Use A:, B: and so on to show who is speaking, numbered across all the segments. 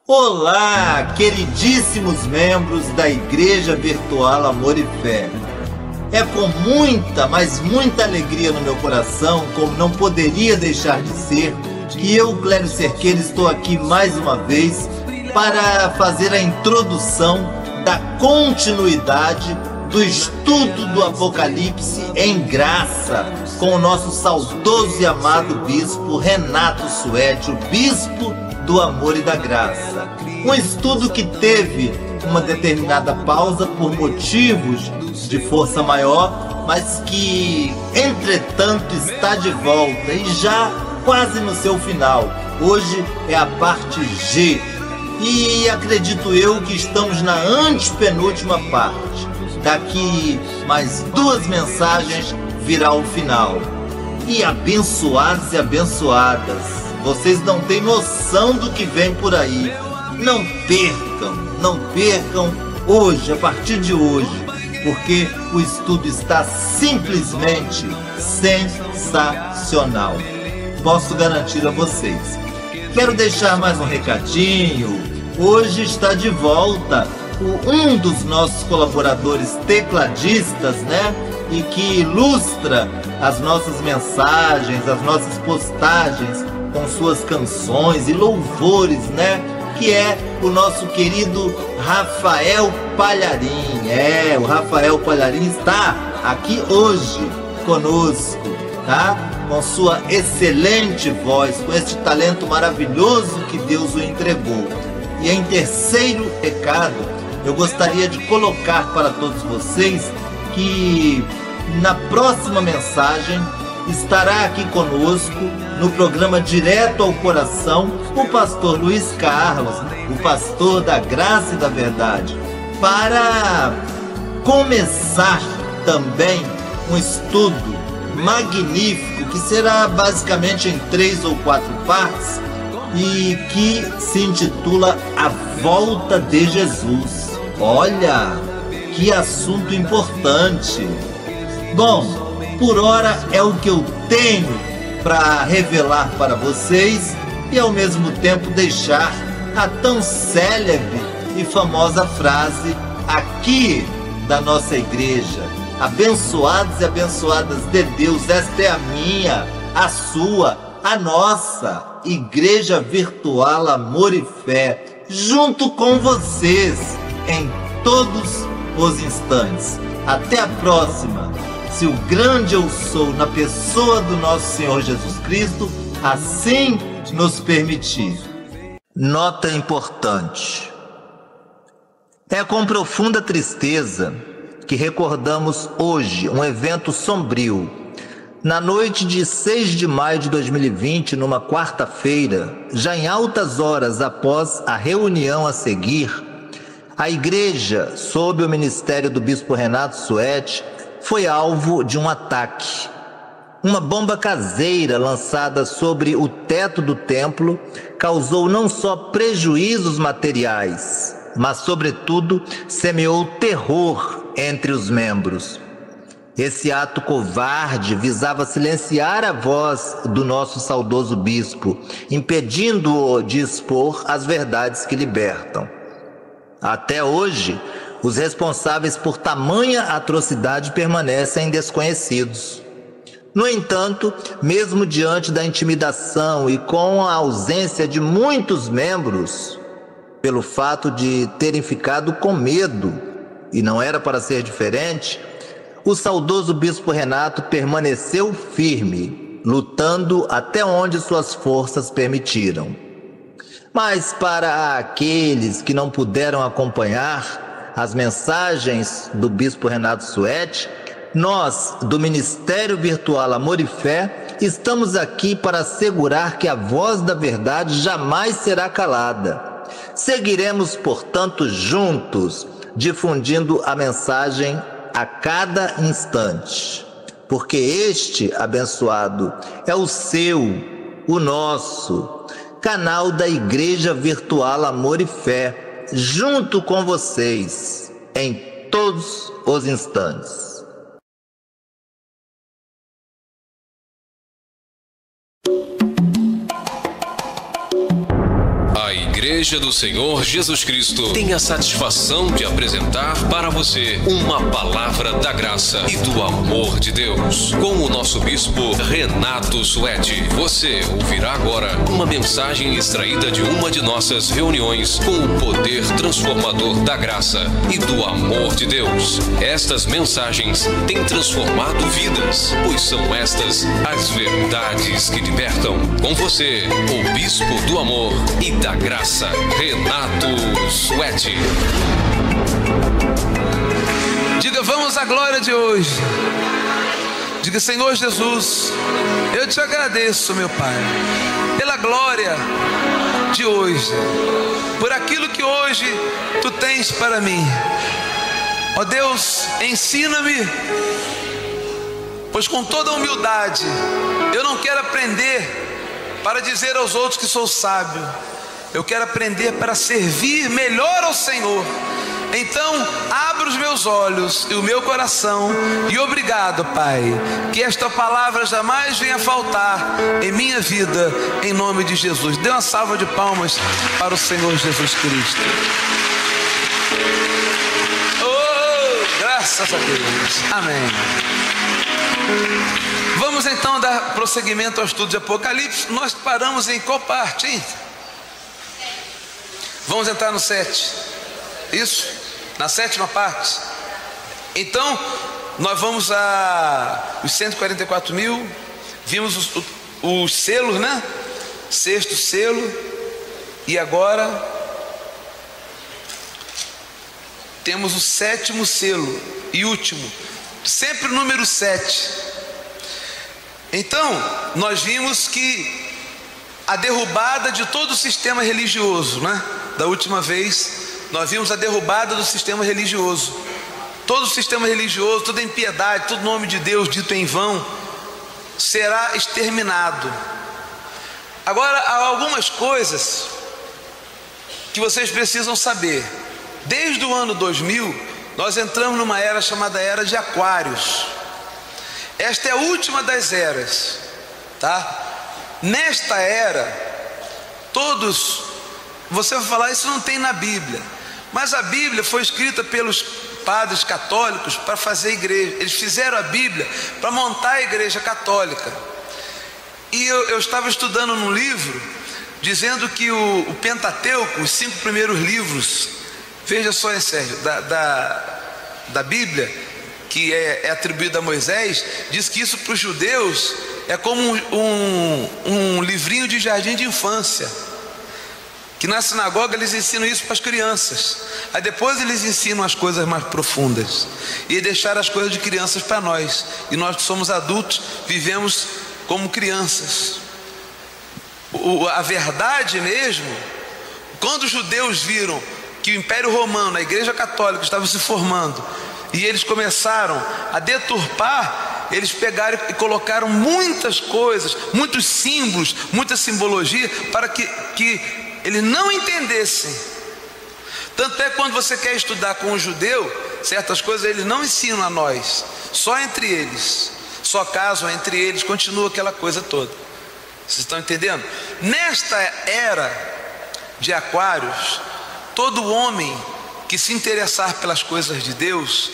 A: Olá, queridíssimos membros da Igreja Virtual Amor e Fé. É com muita, mas muita alegria no meu coração, como não poderia deixar de ser, que eu, Clério Cerqueira, estou aqui mais uma vez para fazer a introdução da continuidade do estudo do Apocalipse em graça com o nosso saudoso e amado bispo Renato Suede, o bispo do amor e da graça. Um estudo que teve uma determinada pausa por motivos de força maior, mas que, entretanto, está de volta e já quase no seu final. Hoje é a parte G e acredito eu que estamos na antepenúltima parte. Daqui mais 2 mensagens virá o final. E abençoados e abençoadas, vocês não têm noção do que vem por aí. Não percam hoje, a partir de hoje, porque o estudo está simplesmente sensacional. Posso garantir a vocês. Quero deixar mais um recadinho. Hoje está de volta um dos nossos colaboradores tecladistas, né? E que ilustra as nossas mensagens, as nossas postagens com suas canções e louvores, né? Que é o nosso querido Rafael Palharim. O Rafael Palharim está aqui hoje conosco, tá? Com sua excelente voz, com este talento maravilhoso que Deus o entregou. E em terceiro recado, eu gostaria de colocar para todos vocês que na próxima mensagem estará aqui conosco no programa Direto ao Coração o pastor Luiz Carlos, o pastor da Graça e da Verdade, para começar também um estudo magnífico que será basicamente em 3 ou 4 partes e que se intitula A Volta de Jesus. Olha, que assunto importante! Bom, por hora é o que eu tenho para revelar para vocês e ao mesmo tempo deixar a tão célebre e famosa frase aqui da nossa igreja: abençoados e abençoadas de Deus, esta é a minha, a sua, a nossa Igreja Virtual Amor e Fé, junto com vocês em todos os instantes. Até a próxima, se o grande eu sou na pessoa do nosso Senhor Jesus Cristo assim nos permitir. Nota importante: é com profunda tristeza que recordamos hoje um evento sombrio. Na noite de 6 de maio de 2020, numa quarta-feira, já em altas horas após a reunião a seguir, a igreja, sob o ministério do bispo Renato Suede, foi alvo de um ataque. Uma bomba caseira lançada sobre o teto do templo causou não só prejuízos materiais, mas, sobretudo, semeou terror entre os membros. Esse ato covarde visava silenciar a voz do nosso saudoso bispo, impedindo-o de expor as verdades que libertam. Até hoje, os responsáveis por tamanha atrocidade permanecem desconhecidos. No entanto, mesmo diante da intimidação e com a ausência de muitos membros, pelo fato de terem ficado com medo, e não era para ser diferente, o saudoso bispo Renato permaneceu firme, lutando até onde suas forças permitiram. Mas para aqueles que não puderam acompanhar as mensagens do bispo Renato Suede, nós, do Ministério Virtual Amor e Fé, estamos aqui para assegurar que a voz da verdade jamais será calada. Seguiremos, portanto, juntos, difundindo a mensagem a cada instante, porque este, abençoado, é o seu, o nosso canal da Igreja Virtual Amor e Fé, junto com vocês, em todos os instantes.
B: Igreja do Senhor Jesus Cristo tem a satisfação de apresentar para você uma palavra da graça e do amor de Deus, com o nosso bispo Renato Suete. Você ouvirá agora uma mensagem extraída de uma de nossas reuniões com o poder transformador da graça e do amor de Deus. Estas mensagens têm transformado vidas, pois são estas as verdades que libertam. Com você, o bispo do amor e da graça, Renato Suete.
C: Diga, vamos à glória de hoje. Diga, Senhor Jesus, eu te agradeço, meu Pai, pela glória de hoje, por aquilo que hoje tu tens para mim. Ó Deus, ensina-me, pois com toda humildade eu não quero aprender para dizer aos outros que sou sábio. Eu quero aprender para servir melhor ao Senhor. Então, abra os meus olhos e o meu coração. E obrigado, Pai, que esta palavra jamais venha faltar em minha vida, em nome de Jesus. Dê uma salva de palmas para o Senhor Jesus Cristo. Oh, graças a Deus. Amém. Vamos então dar prosseguimento ao estudo de Apocalipse. Nós paramos em qual parte, hein? Vamos entrar no 7. Isso? Na 7ª parte. Então, nós vamos a os 144 mil. Vimos os selos, né? 6º selo. E agora temos o 7º selo e último. Sempre o número 7. Então, nós vimos que a derrubada de todo o sistema religioso, né? Da última vez, nós vimos a derrubada do sistema religioso. Todo o sistema religioso, toda impiedade, todo nome de Deus dito em vão, será exterminado. Agora, há algumas coisas que vocês precisam saber. Desde o ano 2000, nós entramos numa era chamada Era de Aquários. Esta é a última das eras, tá? Nesta era, você vai falar, isso não tem na Bíblia, mas a Bíblia foi escrita pelos padres católicos para fazer igreja. Eles fizeram a Bíblia para montar a igreja católica. E eu estava estudando num livro, dizendo que o Pentateuco, os 5 primeiros livros, veja só, Sérgio, da Bíblia, que é atribuído a Moisés, diz que isso para os judeus é como um livrinho de jardim de infância, que na sinagoga eles ensinam isso para as crianças. Aí depois eles ensinam as coisas mais profundas e deixaram as coisas de crianças para nós. E nós que somos adultos vivemos como crianças. A verdade mesmo, quando os judeus viram que o Império Romano, a Igreja Católica, estava se formando e eles começaram a deturpar, eles pegaram e colocaram muitas coisas, muitos símbolos, muita simbologia para que eles não entendessem. Tanto é que quando você quer estudar com um judeu, certas coisas eles não ensinam a nós, só entre eles, só casam entre eles, continua aquela coisa toda. Vocês estão entendendo? Nesta era de Aquários, todo homem que se interessar pelas coisas de Deus,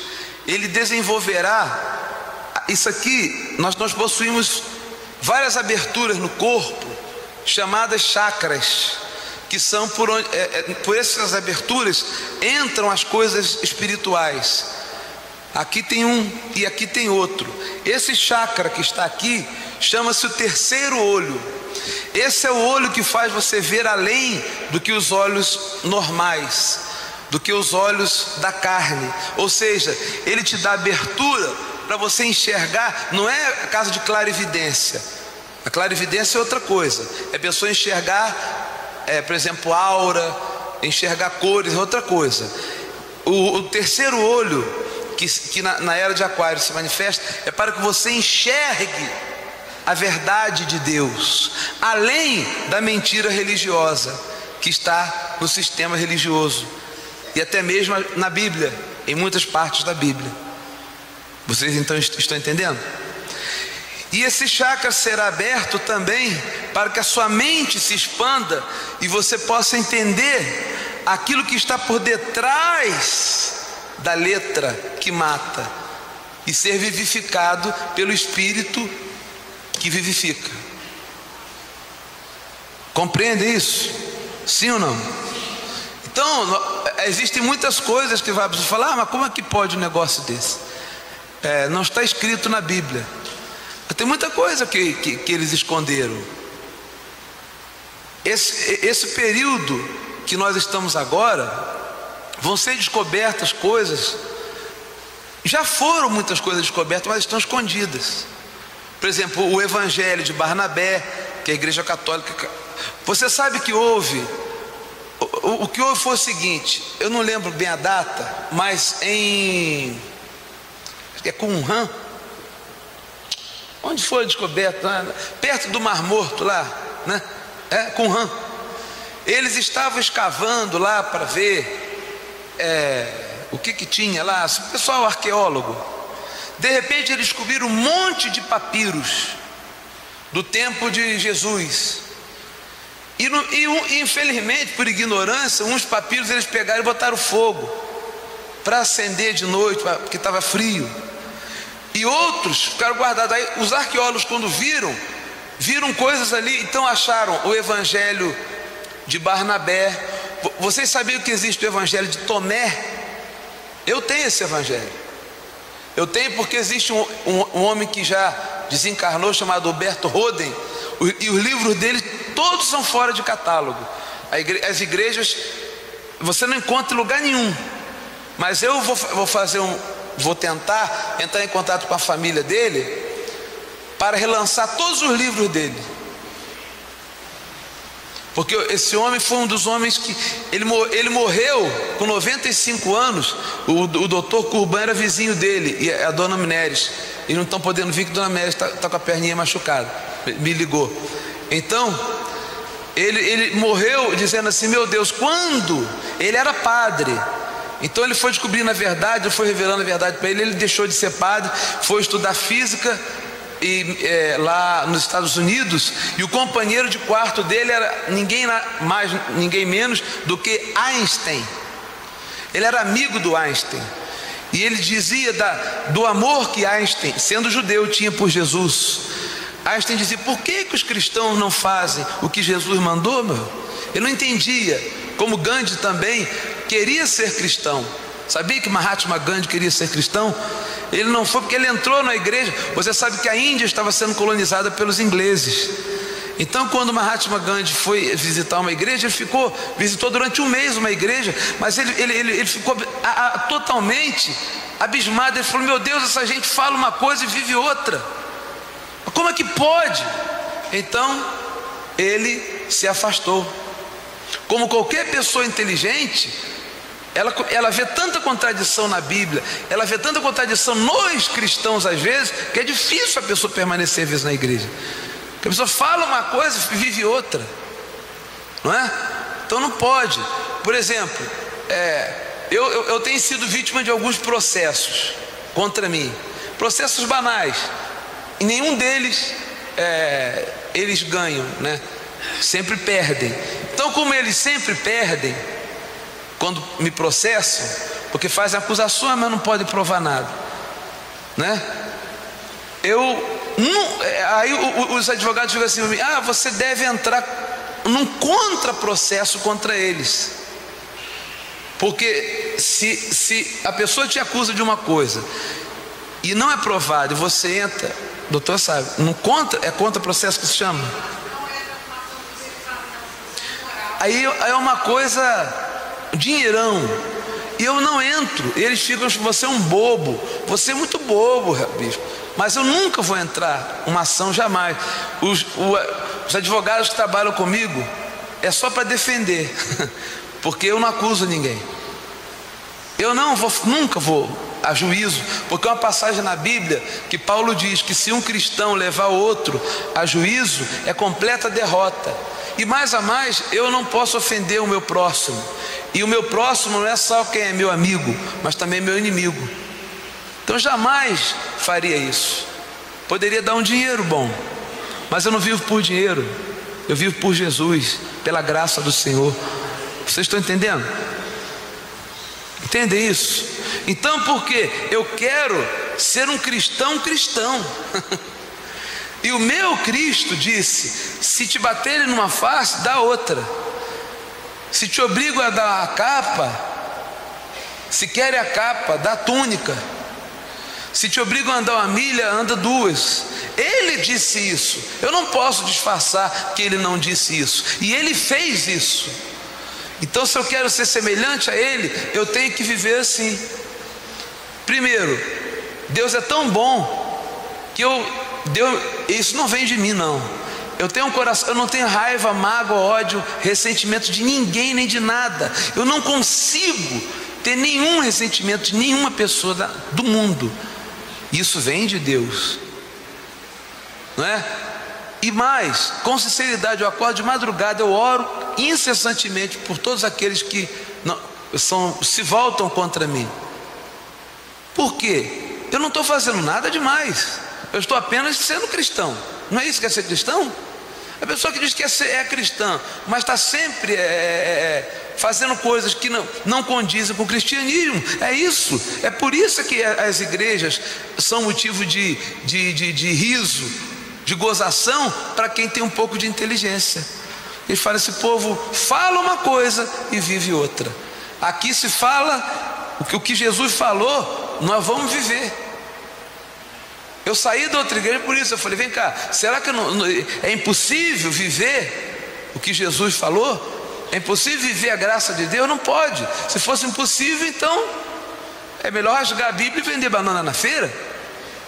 C: ele desenvolverá isso aqui. Nós possuímos várias aberturas no corpo, chamadas chakras, que são por essas aberturas entram as coisas espirituais. Aqui tem um e aqui tem outro. Esse chakra que está aqui chama-se o terceiro olho. Esse é o olho que faz você ver além do que os olhos normais, do que os olhos da carne. Ou seja, ele te dá abertura para você enxergar. Não é a casa de clarividência. A clarividência é outra coisa. É a pessoa enxergar, por exemplo, aura, enxergar cores, é outra coisa. O terceiro olho que na era de Aquário se manifesta é para que você enxergue a verdade de Deus, além da mentira religiosa que está no sistema religioso e até mesmo na Bíblia, em muitas partes da Bíblia. Vocês então estão entendendo? E esse chakra será aberto também para que a sua mente se expanda e você possa entender aquilo que está por detrás da letra que mata e ser vivificado pelo Espírito que vivifica. Compreende isso? Sim ou não? Então, existem muitas coisas que vai falar, mas como é que pode um negócio desse? Não está escrito na Bíblia. Tem muita coisa que eles esconderam. Esse período que nós estamos agora, vão ser descobertas coisas. Já foram muitas coisas descobertas, mas estão escondidas. Por exemplo, o Evangelho de Barnabé, que a Igreja Católica... Você sabe que houve... O que houve foi o seguinte, eu não lembro bem a data, mas em... acho que é Qumran. Onde foi descoberto? Perto do Mar Morto lá, né? Qumran. Eles estavam escavando lá para ver o que tinha lá, o pessoal arqueólogo. De repente eles descobriram um monte de papiros do tempo de Jesus. E infelizmente, por ignorância, uns papiros eles pegaram e botaram fogo para acender de noite, porque estava frio. E outros ficaram guardados. Aí os arqueólogos, quando viram coisas ali, então acharam o Evangelho de Barnabé. Vocês sabiam que existe o Evangelho de Tomé? Eu tenho esse Evangelho. Eu tenho porque existe um homem que já desencarnou, chamado Alberto Roden, e os livros dele todos são fora de catálogo. As igrejas você não encontra em lugar nenhum. Mas eu vou tentar entrar em contato com a família dele para relançar todos os livros dele, porque esse homem foi um dos homens que ele morreu com 95 anos. O doutor Curban era vizinho dele, e a dona Mineres, e não estão podendo vir que a dona Mineres está com a perninha machucada, me ligou. Então ele morreu dizendo assim: meu Deus, quando ele era padre, então ele foi descobrindo a verdade, foi revelando a verdade para ele deixou de ser padre, foi estudar física lá nos Estados Unidos, e o companheiro de quarto dele era ninguém menos do que Einstein. Ele era amigo do Einstein, e ele dizia do amor que Einstein, sendo judeu, tinha por Jesus. Einstein dizia: por que os cristãos não fazem o que Jesus mandou, meu? Ele não entendia. Como Gandhi também queria ser cristão. Sabia que Mahatma Gandhi queria ser cristão? Ele não foi porque ele entrou na igreja. Você sabe que a Índia estava sendo colonizada pelos ingleses. Então, quando Mahatma Gandhi foi visitar uma igreja, ele visitou durante um mês uma igreja, mas ele ficou totalmente abismado. Ele falou: meu Deus, essa gente fala uma coisa e vive outra. Como é que pode? Então, ele se afastou. Como qualquer pessoa inteligente, ela vê tanta contradição na Bíblia, ela vê tanta contradição nos cristãos às vezes, que é difícil a pessoa permanecer às vezes na igreja. Porque a pessoa fala uma coisa e vive outra, não é? Então não pode. Por exemplo, eu tenho sido vítima de alguns processos contra mim, processos banais, e nenhum deles eles ganham, né? Sempre perdem. Então, como eles sempre perdem quando me processam, porque fazem acusações, mas não podem provar nada, né? Aí os advogados dizem assim: você deve entrar num contraprocesso contra eles, porque se a pessoa te acusa de uma coisa e não é provado, e você entra, doutor sabe, contra processo que se chama. Aí é uma coisa, dinheirão, e eu não entro. Eles ficam: você é um bobo, você é muito bobo, bispo. Mas eu nunca vou entrar uma ação, jamais. Os advogados que trabalham comigo é só para defender, porque eu não acuso ninguém. Eu nunca vou a juízo, porque é uma passagem na Bíblia que Paulo diz que se um cristão levar o outro a juízo, é completa derrota. E mais a mais, eu não posso ofender o meu próximo, e o meu próximo não é só quem é meu amigo, mas também meu inimigo. Então jamais faria isso, Poderia dar um dinheiro bom, mas eu não vivo por dinheiro, eu vivo por Jesus, pela graça do Senhor. Vocês estão entendendo? Entendem isso? Então, por quê? Eu quero ser um cristão cristão. E o meu Cristo disse: se te baterem numa face, dá outra. Se te obrigo a dar a capa, se querem a capa, dá a túnica. Se te obrigam a andar uma milha, anda duas. Ele disse isso. Eu não posso disfarçar que ele não disse isso. E ele fez isso. Então, se eu quero ser semelhante a ele, eu tenho que viver assim. Primeiro, Deus é tão bom que isso não vem de mim, não. Eu tenho um coração, eu não tenho raiva, mágoa, ódio, ressentimento de ninguém nem de nada. Eu não consigo ter nenhum ressentimento de nenhuma pessoa do mundo. Isso vem de Deus, não é? E mais, com sinceridade, eu acordo de madrugada, eu oro incessantemente por todos aqueles que se voltam contra mim. Por quê? Eu não estou fazendo nada demais, eu estou apenas sendo cristão. Não é isso que é ser cristão? A pessoa que diz que é cristã, mas está sempre fazendo coisas que não condizem com o cristianismo. É isso. É por isso que as igrejas são motivo de riso, de gozação para quem tem um pouco de inteligência. Ele fala: esse povo fala uma coisa e vive outra. Aqui se fala o que Jesus falou, nós vamos viver. Eu saí da outra igreja por isso. Eu falei: vem cá, será que é impossível viver o que Jesus falou? É impossível viver a graça de Deus? Não pode. Se fosse impossível, então é melhor rasgar a Bíblia e vender banana na feira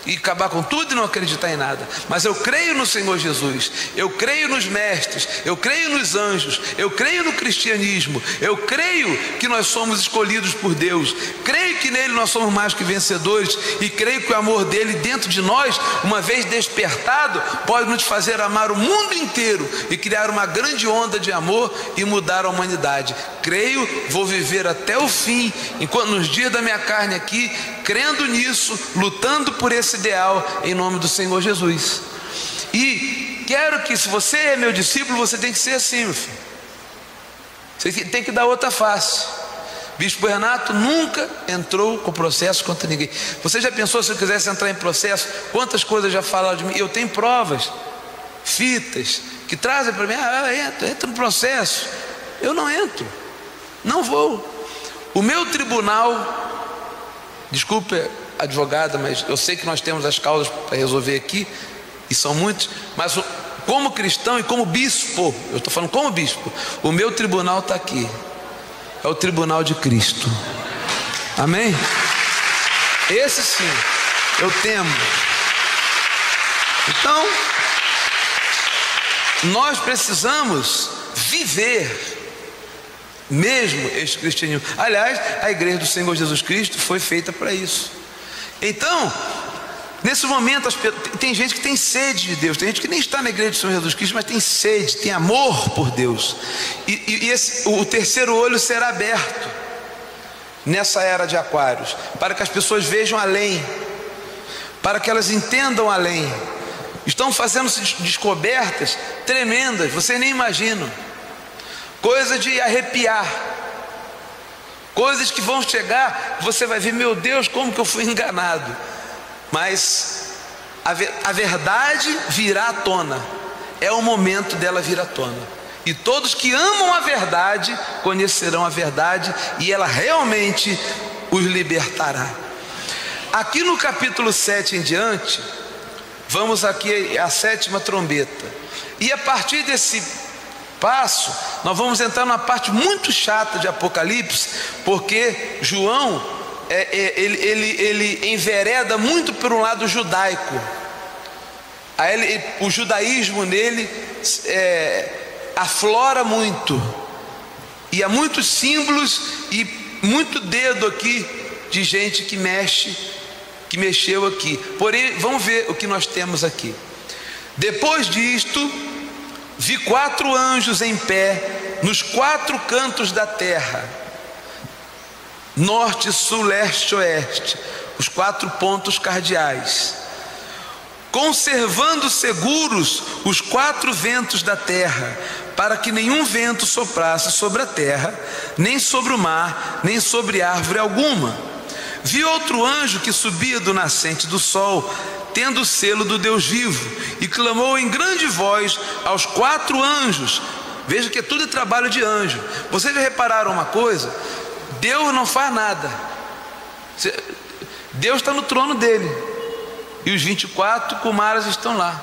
C: e acabar com tudo e não acreditar em nada. Mas eu creio no Senhor Jesus, eu creio nos mestres, eu creio nos anjos, eu creio no cristianismo, eu creio que nós somos escolhidos por Deus, creio que nele nós somos mais que vencedores, e creio que o amor dele dentro de nós, uma vez despertado, pode nos fazer amar o mundo inteiro e criar uma grande onda de amor e mudar a humanidade. Creio, vou viver até o fim, enquanto nos dias da minha carne aqui, crendo nisso, lutando por esse ideal, em nome do Senhor Jesus. E quero que, se você é meu discípulo, você tem que ser assim, meu filho. Você tem que dar outra face. Bispo Renato nunca entrou com processo contra ninguém. Você já pensou, se eu quisesse entrar em processo, quantas coisas já falaram de mim? Eu tenho provas, fitas, que trazem para mim: entra no processo. Eu não entro, não vou. O meu tribunal, desculpe, advogada, mas eu sei que nós temos as causas para resolver aqui, e são muitas, mas como cristão e como bispo, eu estou falando como bispo, o meu tribunal está aqui, é o tribunal de Cristo. Amém? Esse sim, eu temo. Então, nós precisamos viver mesmo este cristianismo. Aliás, a igreja do Senhor Jesus Cristo foi feita para isso. Então, nesse momento, tem gente que tem sede de Deus, tem gente que nem está na igreja do Senhor Jesus Cristo, mas tem sede, tem amor por Deus. E o terceiro olho será aberto nessa era de Aquários, para que as pessoas vejam além, para que elas entendam além. Estão fazendo-se descobertas tremendas, vocês nem imaginam. Coisa de arrepiar, coisas que vão chegar, você vai ver: meu Deus, como que eu fui enganado. Mas a verdade virá à tona, é o momento dela vir à tona, e todos que amam a verdade conhecerão a verdade, e ela realmente os libertará. Aqui no capítulo 7 em diante, vamos aqui à 7ª trombeta, e a partir desse passo, nós vamos entrar numa parte muito chata de Apocalipse, porque João, ele envereda muito por um lado judaico. O judaísmo nele aflora muito, e há muitos símbolos e muito dedo aqui de gente que mexeu aqui. Porém, vamos ver o que nós temos aqui. Depois disto, vi 4 anjos em pé nos 4 cantos da terra, norte, sul, leste, oeste, os 4 pontos cardeais. conservando seguros os 4 ventos da terra, para que nenhum vento soprasse sobre a terra, nem sobre o mar, nem sobre árvore alguma. Vi outro anjo que subia do nascente do sol, tendo o selo do Deus vivo, e clamou em grande voz aos 4 anjos. Veja que tudo é trabalho de anjo. Vocês já repararam uma coisa? Deus não faz nada. Deus está no trono dele, e os 24 cumaras estão lá.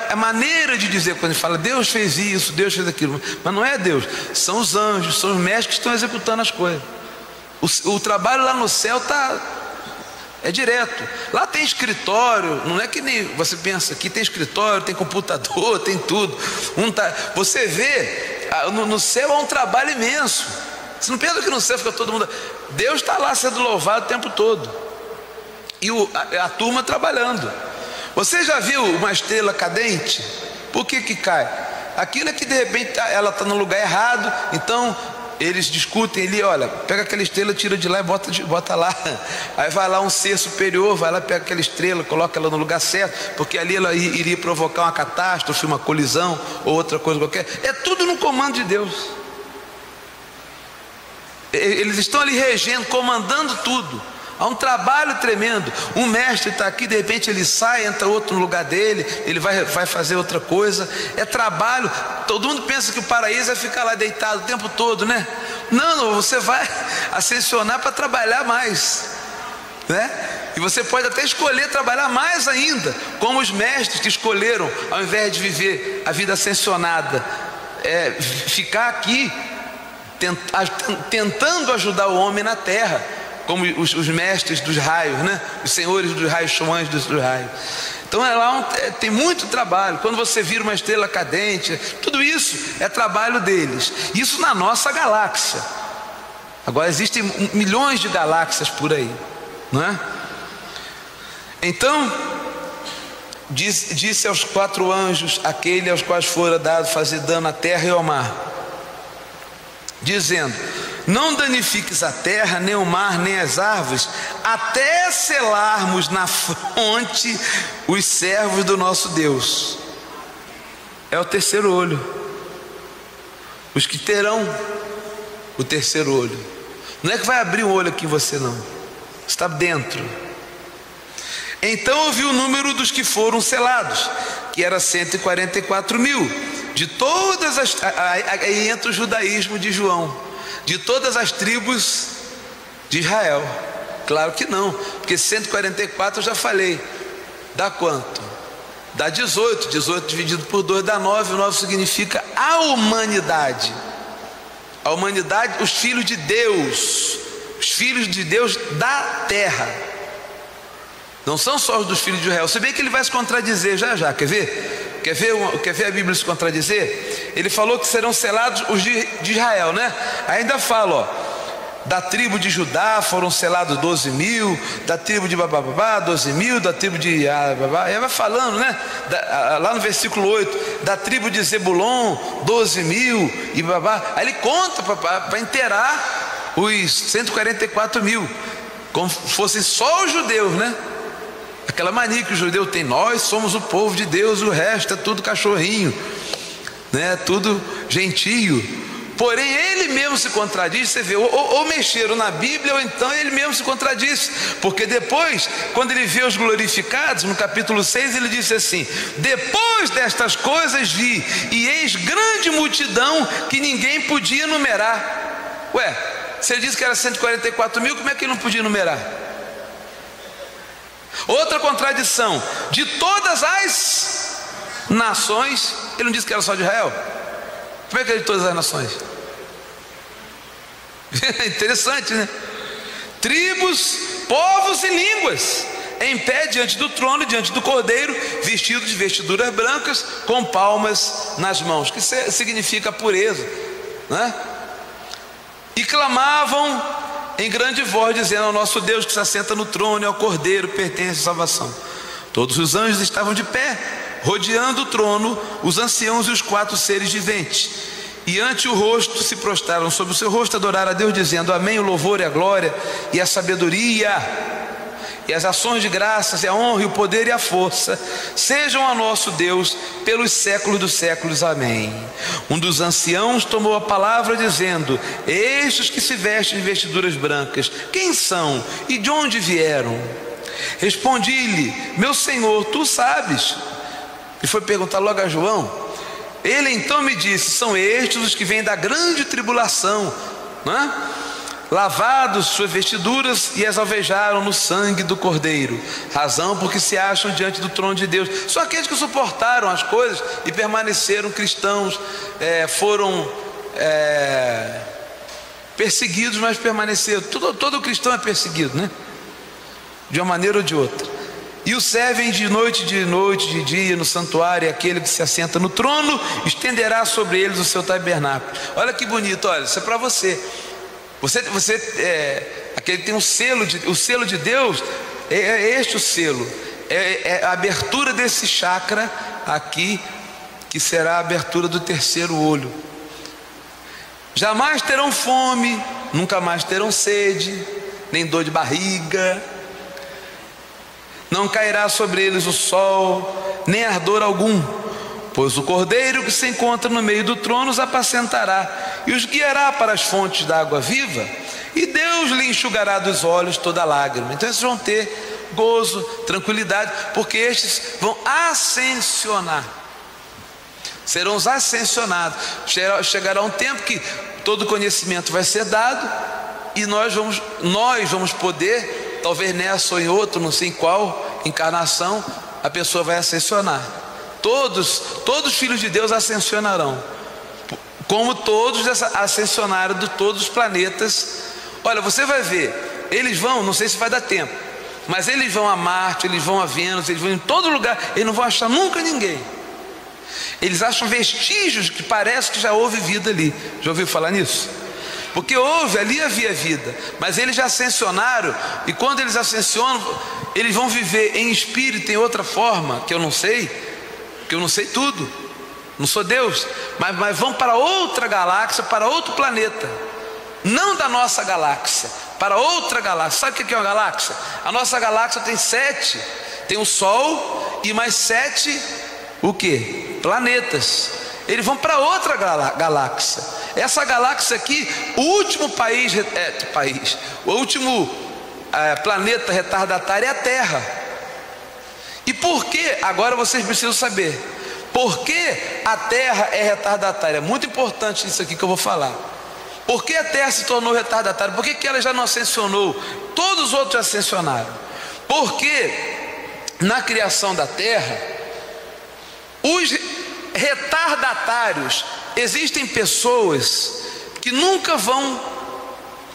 C: A maneira de dizer, quando ele fala Deus fez isso, Deus fez aquilo, mas não é Deus, são os anjos, são os mestres que estão executando as coisas. O trabalho lá no céu é direto. Lá tem escritório, não é que nem você pensa, aqui tem escritório, tem computador, tem tudo. Você vê, no céu há um trabalho imenso. Você não pensa que no céu fica todo mundo. Deus está lá sendo louvado o tempo todo, e a turma trabalhando. Você já viu uma estrela cadente? Por que cai? Aquilo é que de repente ela está no lugar errado, então eles discutem ali, olha, pega aquela estrela, tira de lá e bota lá. Aí vai lá um ser superior, vai lá, pega aquela estrela, coloca ela no lugar certo, porque ali ela iria provocar uma catástrofe, uma colisão ou outra coisa qualquer. É tudo no comando de Deus. Eles estão ali regendo, comandando tudo. Há um trabalho tremendo. Um mestre está aqui, de repente ele sai, entra outro no lugar dele, ele vai fazer outra coisa. É trabalho. Todo mundo pensa que o paraíso é ficar lá deitado o tempo todo, né? Não, você vai ascensionar para trabalhar mais, né? E você pode até escolher trabalhar mais ainda, como os mestres que escolheram, ao invés de viver a vida ascensionada, ficar aqui tentando ajudar o homem na terra, como os mestres dos raios, né? Os senhores dos raios, são anjos dos raios. Então lá tem muito trabalho. Quando você vira uma estrela cadente, tudo isso é trabalho deles. Isso na nossa galáxia. Agora existem milhões de galáxias por aí, não é? Então disse aos 4 anjos, aquele aos quais fora dado fazer dano à terra e ao mar, dizendo: não danifiques a terra, nem o mar, nem as árvores, até selarmos na fronte os servos do nosso Deus. É o terceiro olho. Os que terão o terceiro olho. Não é que vai abrir um olho aqui em você, não. Está dentro. Então eu vi o número dos que foram selados, que era 144 mil, de todas as... Aí entra o judaísmo de João, de todas as tribos de Israel. Claro que não, porque 144 eu já falei. Dá quanto? Dá 18. 18 dividido por 2 dá 9. 9 significa a humanidade. A humanidade, os filhos de Deus. Os filhos de Deus da terra. Não são só os dos filhos de Israel. Se bem que ele vai se contradizer já. Quer ver? Quer ver a Bíblia se contradizer? Ele falou que serão selados os de Israel, né? Ainda fala, ó, da tribo de Judá foram selados 12 mil, da tribo de bababá 12 mil, da tribo de babá, e vai falando, né? Lá no versículo 8, da tribo de Zebulon 12 mil e babá. Aí ele conta para inteirar os 144 mil, como fossem só os judeus, né? Aquela mania que o judeu tem: nós somos o povo de Deus, o resto é tudo cachorrinho, né? Tudo gentio. Porém ele mesmo se contradiz. Você vê, ou mexeram na Bíblia, ou então ele mesmo se contradiz, porque depois, quando ele vê os glorificados, no capítulo 6 ele disse assim: depois destas coisas vi, e eis grande multidão que ninguém podia numerar. Ué, se ele disse que era 144 mil, como é que ele não podia numerar? Outra contradição: de todas as nações. Ele não disse que era só de Israel? Como é que é de todas as nações? Interessante, né? Tribos, povos e línguas, em pé diante do trono, diante do Cordeiro, vestidos de vestiduras brancas, com palmas nas mãos, que significa pureza, né? E clamavam em grande voz, dizendo: ao nosso Deus que se assenta no trono e ao Cordeiro pertence a salvação. Todos os anjos estavam de pé, rodeando o trono, os anciãos e os 4 seres viventes, e ante o rosto se prostraram sobre o seu rosto, adoraram a Deus, dizendo: amém, o louvor e a glória e a sabedoria e as ações de graças, e a honra, e o poder e a força sejam a nosso Deus pelos séculos dos séculos. Amém. Um dos anciãos tomou a palavra dizendo: estes que se vestem de vestiduras brancas, quem são e de onde vieram? Respondi-lhe: meu Senhor, tu sabes. E foi perguntar logo a João. Ele então me disse: são estes os que vêm da grande tribulação, não é? Lavados suas vestiduras e as alvejaram no sangue do Cordeiro, razão porque se acham diante do trono de Deus. Só aqueles que suportaram as coisas e permaneceram cristãos, foram perseguidos, mas permaneceram. Todo cristão é perseguido, né? De uma maneira ou de outra. E o servem de noite, de dia no santuário, e aquele que se assenta no trono estenderá sobre eles o seu tabernáculo. Olha que bonito, olha, isso é para você. Aquele tem o selo de Deus, é este o selo, é a abertura desse chakra aqui, que será a abertura do terceiro olho. Jamais terão fome, nunca mais terão sede, nem dor de barriga. Não cairá sobre eles o sol, nem ardor algum, pois o Cordeiro que se encontra no meio do trono os apacentará e os guiará para as fontes da água viva, e Deus lhe enxugará dos olhos toda lágrima. Então eles vão ter gozo, tranquilidade, porque estes vão ascensionar, serão os ascensionados. Chegará um tempo que todo conhecimento vai ser dado, e nós vamos poder, talvez nessa ou em outro, não sei em qual encarnação, a pessoa vai ascensionar. Todos os filhos de Deus ascensionarão, como todos ascensionaram de todos os planetas. Olha, você vai ver, eles vão, não sei se vai dar tempo, mas eles vão a Marte, eles vão a Vênus, eles vão em todo lugar, eles não vão achar nunca ninguém. Eles acham vestígios que parece que já houve vida ali. Já ouviu falar nisso? Porque ali havia vida, mas eles já ascensionaram, e quando eles ascensionam, eles vão viver em espírito, em outra forma, que eu não sei tudo, não sou Deus, mas vão para outra galáxia, para outro planeta, não da nossa galáxia, para outra galáxia. Sabe o que é uma galáxia? A nossa galáxia tem 7, tem o Sol e mais 7, o que? Planetas. Eles vão para outra galáxia. Essa galáxia aqui, o último o último planeta retardatário é a Terra. E por que? Agora vocês precisam saber. Por que a Terra é retardatária? É muito importante isso aqui que eu vou falar. Por que a Terra se tornou retardatária? Por que ela já não ascensionou? Todos os outros já ascensionaram. Porque na criação da Terra, os retardatários, existem pessoas que nunca vão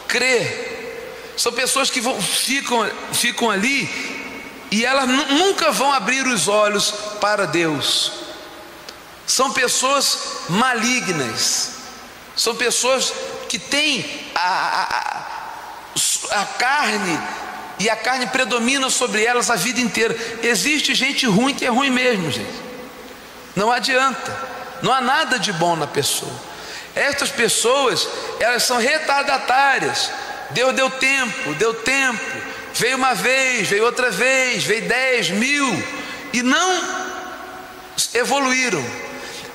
C: crer. São pessoas que ficam ali e elas nunca vão abrir os olhos para Deus. São pessoas malignas, são pessoas que têm a carne, e a carne predomina sobre elas a vida inteira. Existe gente ruim que é ruim mesmo, gente. Não adianta, não há nada de bom na pessoa. Estas pessoas, elas são retardatárias. Deus deu tempo, veio uma vez, veio outra vez, veio 10, 1000 e não evoluíram.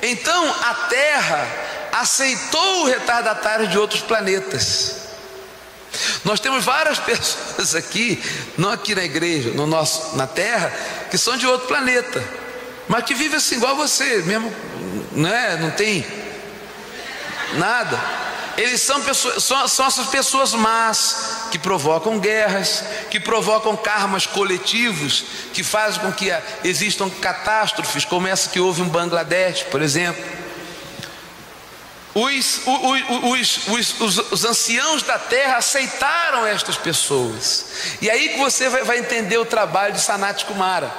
C: Então a Terra aceitou o retardatário de outros planetas. Nós temos várias pessoas aqui, não aqui na igreja, na Terra, que são de outro planeta, mas que vivem assim igual você mesmo, né? Não tem nada. Eles são essas pessoas más, que provocam guerras, que provocam karmas coletivos, que fazem com que existam catástrofes, como essa que houve em Bangladesh, por exemplo. Os anciãos da terra aceitaram estas pessoas. E aí que você vai entender o trabalho de Sanat Kumara.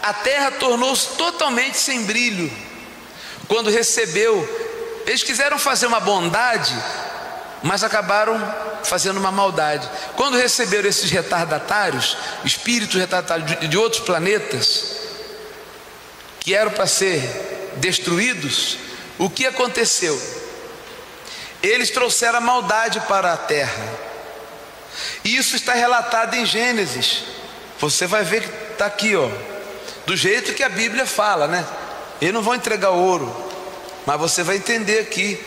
C: A terra tornou-se totalmente sem brilho quando recebeu. Eles quiseram fazer uma bondade, mas acabaram fazendo uma maldade. Quando receberam esses retardatários, espíritos retardatários de outros planetas, que eram para ser destruídos, o que aconteceu? Eles trouxeram a maldade para a terra. E isso está relatado em Gênesis. você vai ver que está aqui, ó, do jeito que a Bíblia fala, né? Eles não vão entregar ouro, mas você vai entender aqui.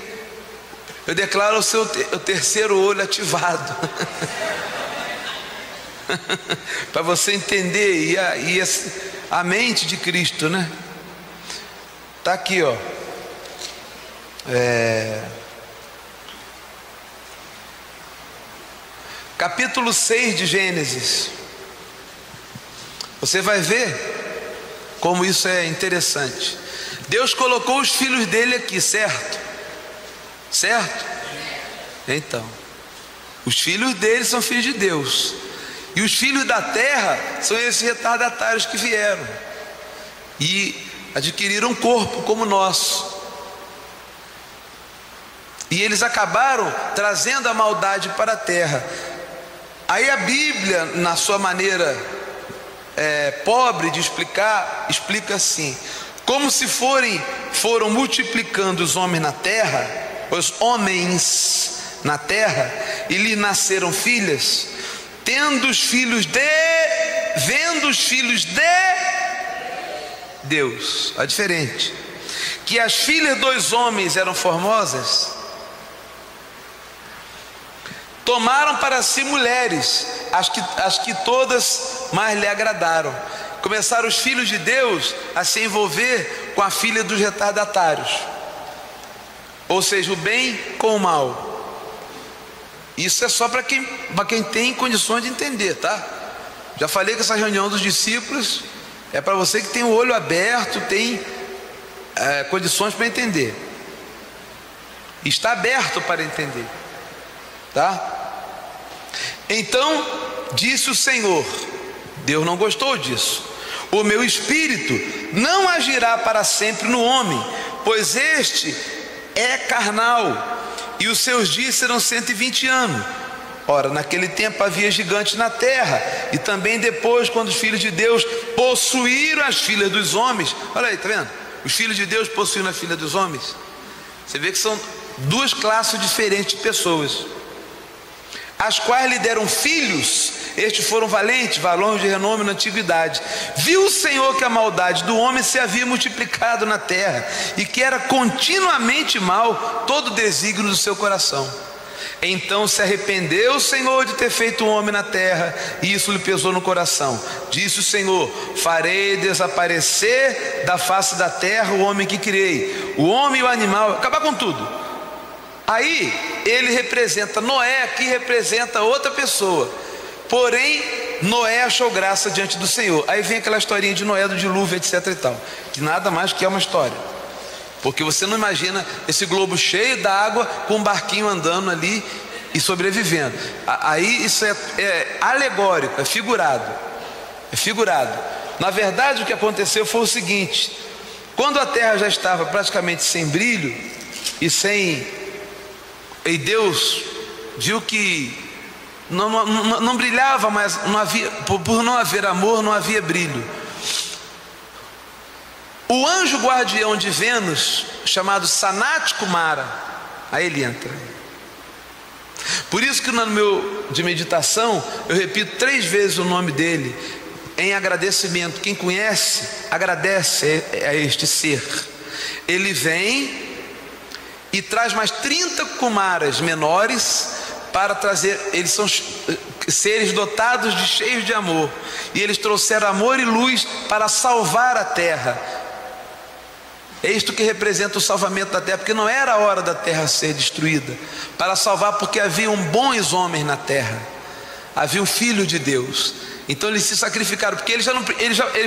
C: Eu declaro o terceiro olho ativado. Para você entender a mente de Cristo, né? Está aqui, ó. Capítulo 6 de Gênesis. Você vai ver como isso é interessante. Deus colocou os filhos dele aqui, certo? Certo? Então, os filhos dele são filhos de Deus. E os filhos da terra são esses retardatários que vieram e adquiriram um corpo como o nosso. E eles acabaram trazendo a maldade para a terra. Aí a Bíblia, na sua maneira pobre de explicar, explica assim: como se foram multiplicando os homens na terra, os homens na terra, e lhe nasceram filhas, vendo os filhos de Deus. É diferente. Que as filhas dos homens eram formosas, tomaram para si mulheres, as que todas mais lhe agradaram. Começaram os filhos de Deus a se envolver com a filha dos retardatários, ou seja, o bem com o mal. Isso é só para quem tem condições de entender, tá? Já falei que essa reunião dos discípulos é para você que tem o olho aberto, tem condições para entender, está aberto para entender, tá? Então disse o Senhor, Deus não gostou disso: o meu espírito não agirá para sempre no homem, pois este é carnal, e os seus dias serão 120 anos. Ora, naquele tempo havia gigantes na terra, e também depois, quando os filhos de Deus possuíram as filhas dos homens. Olha aí, tá vendo? Os filhos de Deus possuíram a filha dos homens. Você vê que são duas classes diferentes de pessoas, as quais lhe deram filhos. Estes foram valentes, valores de renome na antiguidade. Viu o Senhor que a maldade do homem se havia multiplicado na terra, e que era continuamente mal todo o desígnio do seu coração. Então se arrependeu o Senhor de ter feito o homem na terra, e isso lhe pesou no coração. Disse o Senhor: farei desaparecer da face da terra o homem que criei, o homem e o animal, acabar com tudo. Aí ele representa Noé, aqui representa outra pessoa. Porém, Noé achou graça diante do Senhor. Aí vem aquela historinha de Noé, do dilúvio, etc e tal, que nada mais que é uma história, porque você não imagina esse globo cheio d'água com um barquinho andando ali e sobrevivendo. Aí isso é alegórico, é figurado. É figurado. Na verdade, o que aconteceu foi o seguinte: quando a terra já estava praticamente sem brilho e Deus viu que não brilhava mais, não havia, por não haver amor, não havia brilho. O anjo guardião de Vênus, chamado Sanat Kumara, aí ele entra. Por isso que no meu de meditação eu repito 3 vezes o nome dele, em agradecimento. Quem conhece, agradece a este ser. Ele vem e traz mais 30 Kumaras menores para trazer. Eles são seres dotados de cheios de amor, e eles trouxeram amor e luz para salvar a terra. É isto que representa o salvamento da terra, porque não era a hora da terra ser destruída, para salvar, porque haviam bons homens na terra, havia um filho de Deus. Então eles se sacrificaram, porque ele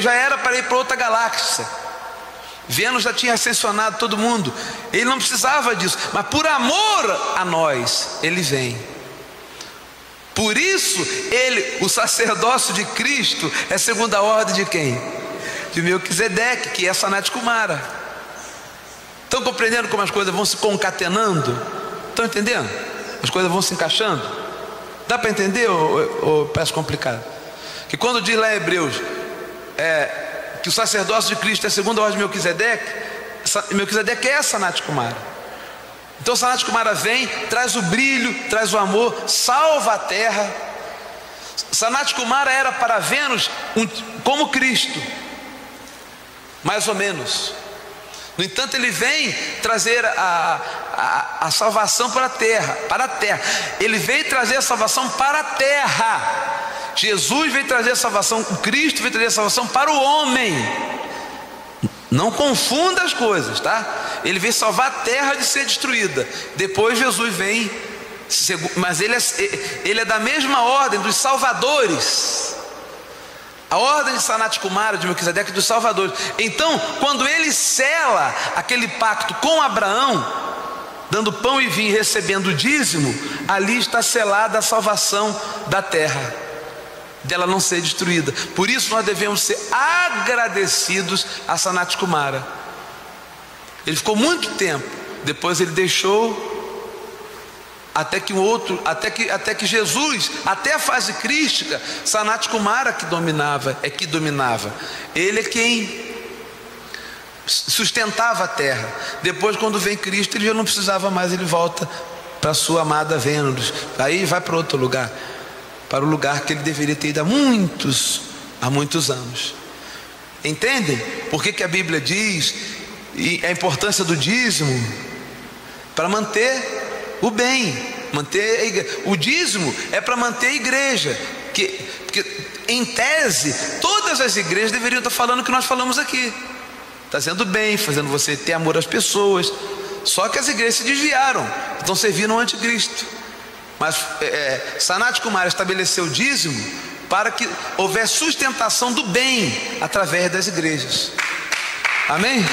C: já era para ir para outra galáxia. Vênus já tinha ascensionado todo mundo, ele não precisava disso, mas por amor a nós, ele vem. Por isso, o sacerdócio de Cristo é segundo a ordem de quem? De Melquisedeque, que é Sanat Kumara. Estão compreendendo como as coisas vão se concatenando? Estão entendendo? As coisas vão se encaixando? Dá para entender ou parece complicado? Que quando diz lá em Hebreus que o sacerdócio de Cristo é segundo a ordem de Melquisedeque, Melquisedeque é Sanat Kumara. Então Sanat Kumara vem, traz o brilho, traz o amor, salva a terra, Sanat Kumara era para Vênus como Cristo, mais ou menos. No entanto, ele vem trazer a salvação para a terra, Ele veio trazer a salvação para a terra. Jesus veio trazer a salvação, o Cristo veio trazer a salvação para o homem. Não confunda as coisas, tá? Ele veio salvar a terra de ser destruída. Depois Jesus vem, mas ele é da mesma ordem dos salvadores. A ordem de Sanat Kumara, de Melquisedeque, dos salvadores. Então, quando ele sela aquele pacto com Abraão, dando pão e vinho e recebendo o dízimo, ali está selada a salvação da terra, dela não ser destruída. Por isso nós devemos ser agradecidos a Sanat Kumara. Ele ficou muito tempo, depois ele deixou, até que Jesus, até a fase crística, Sanat Kumara que dominava. Ele é quem sustentava a terra. Depois, quando vem Cristo, ele já não precisava mais, ele volta para a sua amada Vênus. Aí vai para outro lugar, para o lugar que ele deveria ter ido há muitos anos. Entendem? Por que a Bíblia diz a importância do dízimo? Para manter o bem, o dízimo é para manter a igreja, porque em tese todas as igrejas deveriam estar falando o que nós falamos aqui, fazendo bem, fazendo você ter amor às pessoas. Só que as igrejas se desviaram, estão servindo ao anticristo. Mas Sanat Kumara estabeleceu o dízimo para que houvesse sustentação do bem através das igrejas. Amém?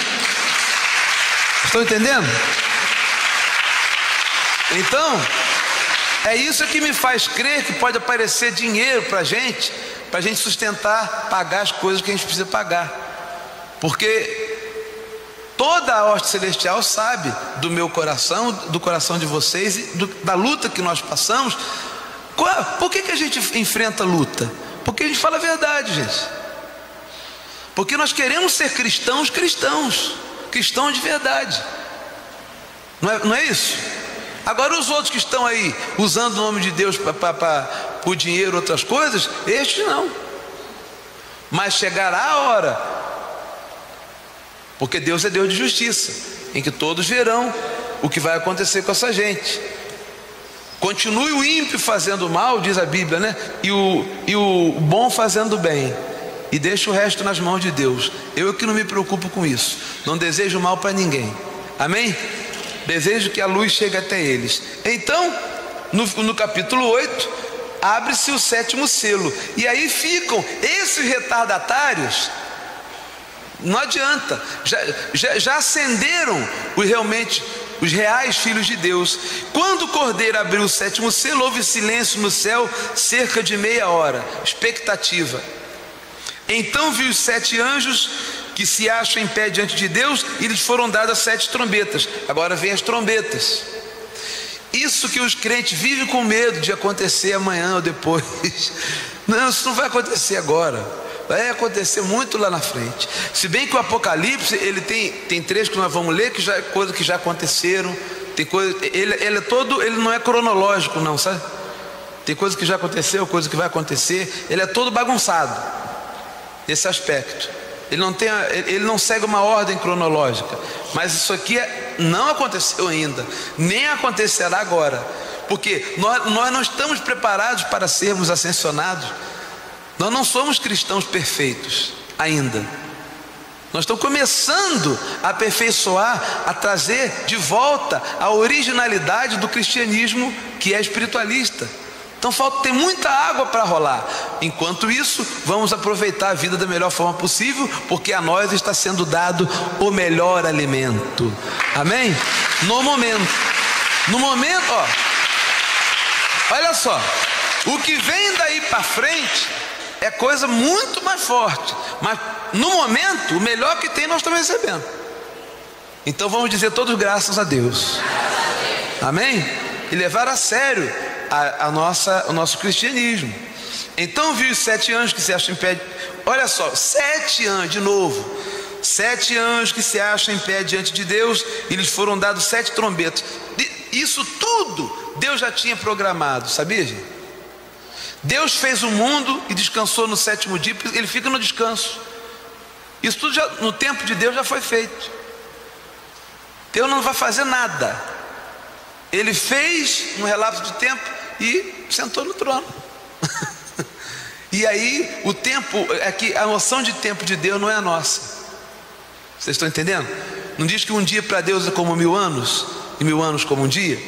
C: Estão entendendo? Então, é isso que me faz crer que pode aparecer dinheiro para a gente sustentar, pagar as coisas que a gente precisa pagar. Porque toda a hoste celestial sabe do meu coração, do coração de vocês, da luta que nós passamos. Por que a gente enfrenta luta? Porque a gente fala a verdade, gente. Porque nós queremos ser cristãos de verdade. Não é isso? Agora os outros que estão aí usando o nome de Deus por dinheiro, outras coisas, estes não. Mas chegará a hora, porque Deus é Deus de justiça, em que todos verão o que vai acontecer com essa gente. Continue o ímpio fazendo mal, diz a Bíblia, né? E o bom fazendo bem, e deixa o resto nas mãos de Deus. Eu que não me preocupo com isso, não desejo mal para ninguém. Amém? Desejo que a luz chegue até eles. Então, no capítulo 8, abre-se o 7º selo. E aí ficam esses retardatários. Não adianta. Já acenderam os reais filhos de Deus. Quando o Cordeiro abriu o 7º selo, houve silêncio no céu cerca de meia hora. Expectativa. Então vi os 7 anjos que se acham em pé diante de Deus, e lhes foram dadas 7 trombetas. Agora vem as trombetas. Isso que os crentes vivem com medo de acontecer amanhã ou depois. Não, isso não vai acontecer agora, vai acontecer muito lá na frente. Se bem que o Apocalipse, ele tem trechos que nós vamos ler, que já é coisas que já aconteceram. Tem coisa, ele não é cronológico não, sabe? Tem coisa que já aconteceu, coisa que vai acontecer. Ele é todo bagunçado nesse aspecto. Ele não segue uma ordem cronológica. Mas isso aqui não aconteceu ainda, nem acontecerá agora, porque nós não estamos preparados para sermos ascensionados. Nós não somos cristãos perfeitos ainda. Nós estamos começando a aperfeiçoar, a trazer de volta a originalidade do cristianismo, que é espiritualista. Então tem muita água para rolar. Enquanto isso, vamos aproveitar a vida da melhor forma possível, porque a nós está sendo dado o melhor alimento. Amém? No momento, olha só, o que vem daí para frente é coisa muito mais forte, mas no momento, o melhor que tem nós estamos recebendo. Então vamos dizer todos graças a Deus. Amém? E levar a sério o nosso cristianismo. Então vi os 7 anjos que se acham em pé. Olha só, 7 anjos, de novo, 7 anjos que se acham em pé diante de Deus, e lhes foram dados 7 trombetas. Isso tudo Deus já tinha programado, sabia, gente? Deus fez o mundo e descansou no sétimo dia, ele fica no descanso. Isso tudo já, no tempo de Deus já foi feito. Deus não vai fazer nada. Ele fez um relapso de tempo e sentou no trono. E aí o tempo, é que a noção de tempo de Deus não é a nossa. Vocês estão entendendo? Não diz que um dia para Deus é como 1000 anos e 1000 anos como um dia?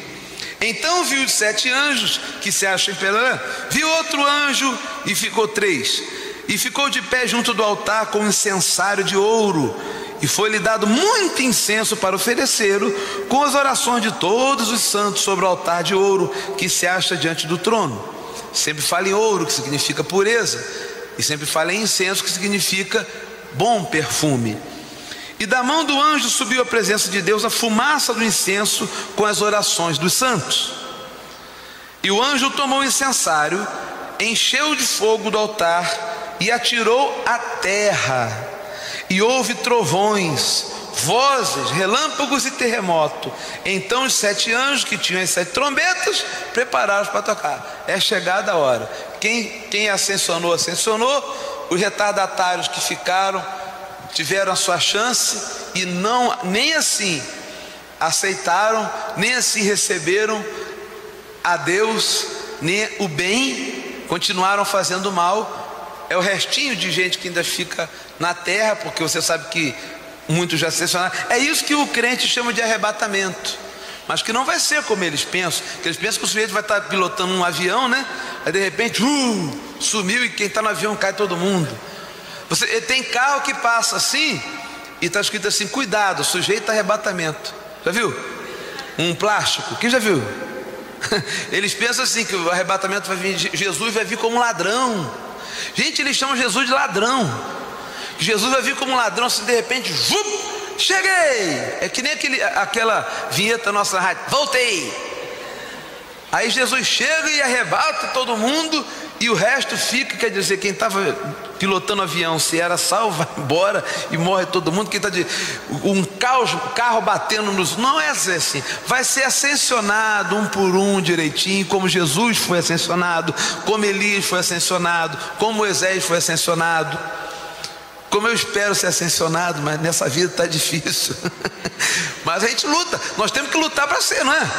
C: Então viu os 7 anjos que se acham em Pelã, viu outro anjo e ficou 3, e ficou de pé junto do altar com um incensário de ouro, e foi-lhe dado muito incenso para oferecê-lo, com as orações de todos os santos sobre o altar de ouro que se acha diante do trono. Sempre fala em ouro, que significa pureza, e sempre fala em incenso, que significa bom perfume. E da mão do anjo subiu à presença de Deus a fumaça do incenso com as orações dos santos. E o anjo tomou o incensário, encheu de fogo do altar e atirou à terra. E houve trovões, vozes, relâmpagos e terremoto. Então os 7 anjos que tinham as 7 trombetas prepararam-se para tocar. É chegada a hora. Quem ascensionou, ascensionou. Os retardatários que ficaram tiveram a sua chance e não, nem assim aceitaram, nem assim receberam a Deus, nem o bem, continuaram fazendo mal. É o restinho de gente que ainda fica na terra, porque você sabe que muitos já ascensionaram. É isso que o crente chama de arrebatamento, mas que não vai ser como eles pensam, que eles pensam que o sujeito vai estar pilotando um avião, né? Aí de repente sumiu e quem está no avião cai todo mundo. Tem carro que passa assim e está escrito assim: cuidado, sujeito a arrebatamento. Já viu? Um plástico, quem já viu? Eles pensam assim, que o arrebatamento vai vir, Jesus vai vir como ladrão. Gente, eles chamam Jesus de ladrão. Jesus vai vir como ladrão, se de repente, cheguei. É que nem aquela vinheta nossa na rádio, voltei. Aí Jesus chega e arrebata todo mundo, e o resto fica, quer dizer, quem estava pilotando o avião, se era salvo, vai embora e morre todo mundo. Quem está de um carro batendo nos... Não é assim, vai ser ascensionado um por um direitinho, como Jesus foi ascensionado, como Elias foi ascensionado, como Moisés foi ascensionado, como eu espero ser ascensionado, mas nessa vida está difícil. Mas a gente luta, nós temos que lutar para ser, não é?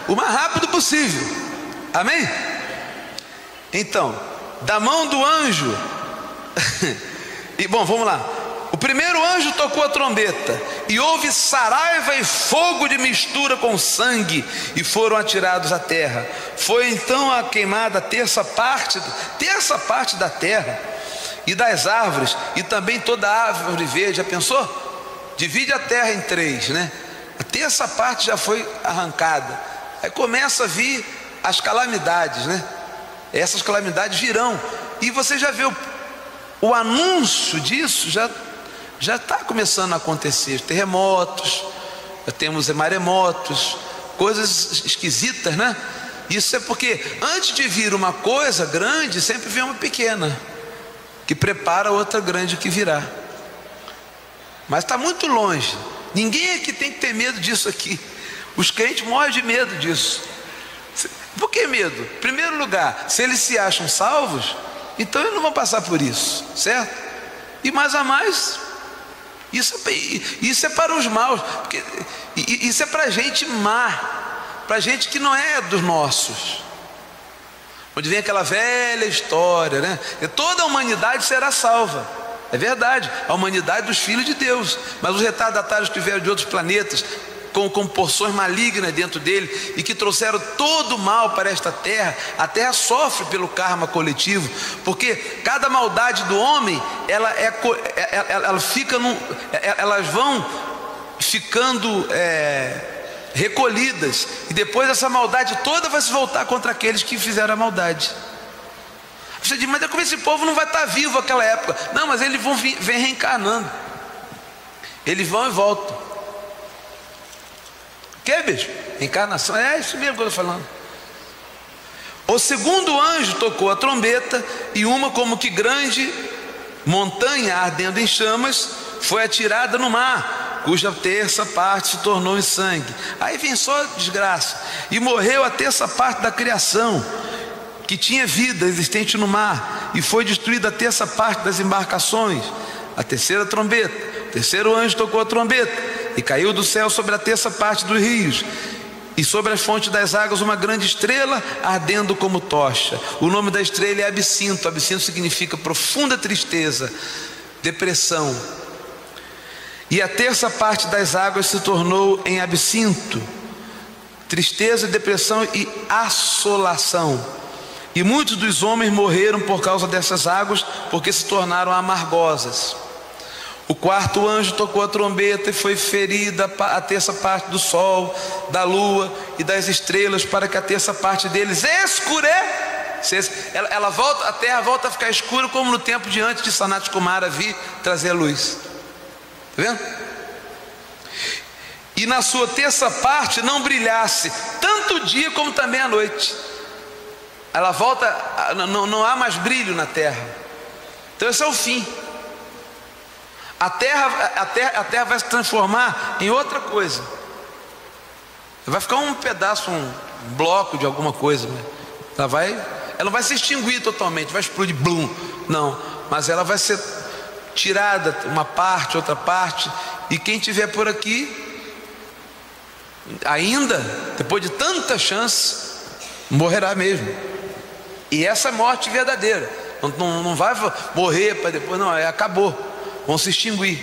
C: O mais rápido possível. Amém? Então, da mão do anjo e bom, vamos lá. O primeiro anjo tocou a trombeta, e houve saraiva e fogo de mistura com sangue, e foram atirados à terra. Foi então a queimada a terça parte da terra e das árvores, e também toda a árvore verde. Já pensou? Divide a terra em 3, né? A terça parte já foi arrancada. Aí começa a vir as calamidades, né? Essas calamidades virão, e você já vê o anúncio disso, já está começando a acontecer. Terremotos, já temos maremotos, coisas esquisitas, né? Isso é porque antes de vir uma coisa grande, sempre vem uma pequena, que prepara outra grande que virá. Mas está muito longe. Ninguém aqui tem que ter medo disso aqui. Os crentes morrem de medo disso. Por que medo? Em primeiro lugar, se eles se acham salvos, então eles não vão passar por isso, certo? E mais a mais, isso é para os maus, porque isso é para gente má, para gente que não é dos nossos. Onde vem aquela velha história, né? Que toda a humanidade será salva. É verdade, a humanidade dos filhos de Deus, mas os retardatários que vieram de outros planetas, com porções malignas dentro dele, e que trouxeram todo o mal para esta terra. A terra sofre pelo karma coletivo, porque cada maldade do homem, elas vão ficando recolhidas, e depois essa maldade toda vai se voltar contra aqueles que fizeram a maldade. Você diz, mas como esse povo não vai estar vivo naquela época? Não, mas eles vão vem reencarnando, eles vão e voltam. Que, bicho? Encarnação, é isso mesmo que eu estou falando. O segundo anjo tocou a trombeta, e uma como que grande montanha ardendo em chamas foi atirada no mar, cuja terça parte se tornou em sangue. Aí vem só desgraça. E morreu a terça parte da criação, que tinha vida existente no mar, e foi destruída a terça parte das embarcações. A terceira trombeta, o terceiro anjo tocou a trombeta, e caiu do céu sobre a terça parte dos rios, e sobre as fontes das águas uma grande estrela ardendo como tocha. O nome da estrela é Absinto. Absinto significa profunda tristeza, depressão. E a terça parte das águas se tornou em absinto, tristeza, depressão e assolação. E muitos dos homens morreram por causa dessas águas, porque se tornaram amargosas. O quarto anjo tocou a trombeta e foi ferida a terça parte do sol, da lua e das estrelas, para que a terça parte deles escurecesse. Ela volta, a terra volta a ficar escura, como no tempo de antes de Sanat Kumara vir trazer a luz. Está vendo? E na sua terça parte não brilhasse tanto o dia como também a noite. Ela volta, não há mais brilho na terra. Então esse é o fim. A terra vai se transformar em outra coisa. Vai ficar um pedaço, um bloco de alguma coisa. Ela não vai se extinguir totalmente, vai explodir, blum. Não, mas ela vai ser tirada, uma parte, outra parte. E quem tiver por aqui, ainda, depois de tanta chance, morrerá mesmo. E essa é a morte verdadeira. Não vai morrer para depois, não, acabou. Vão se extinguir.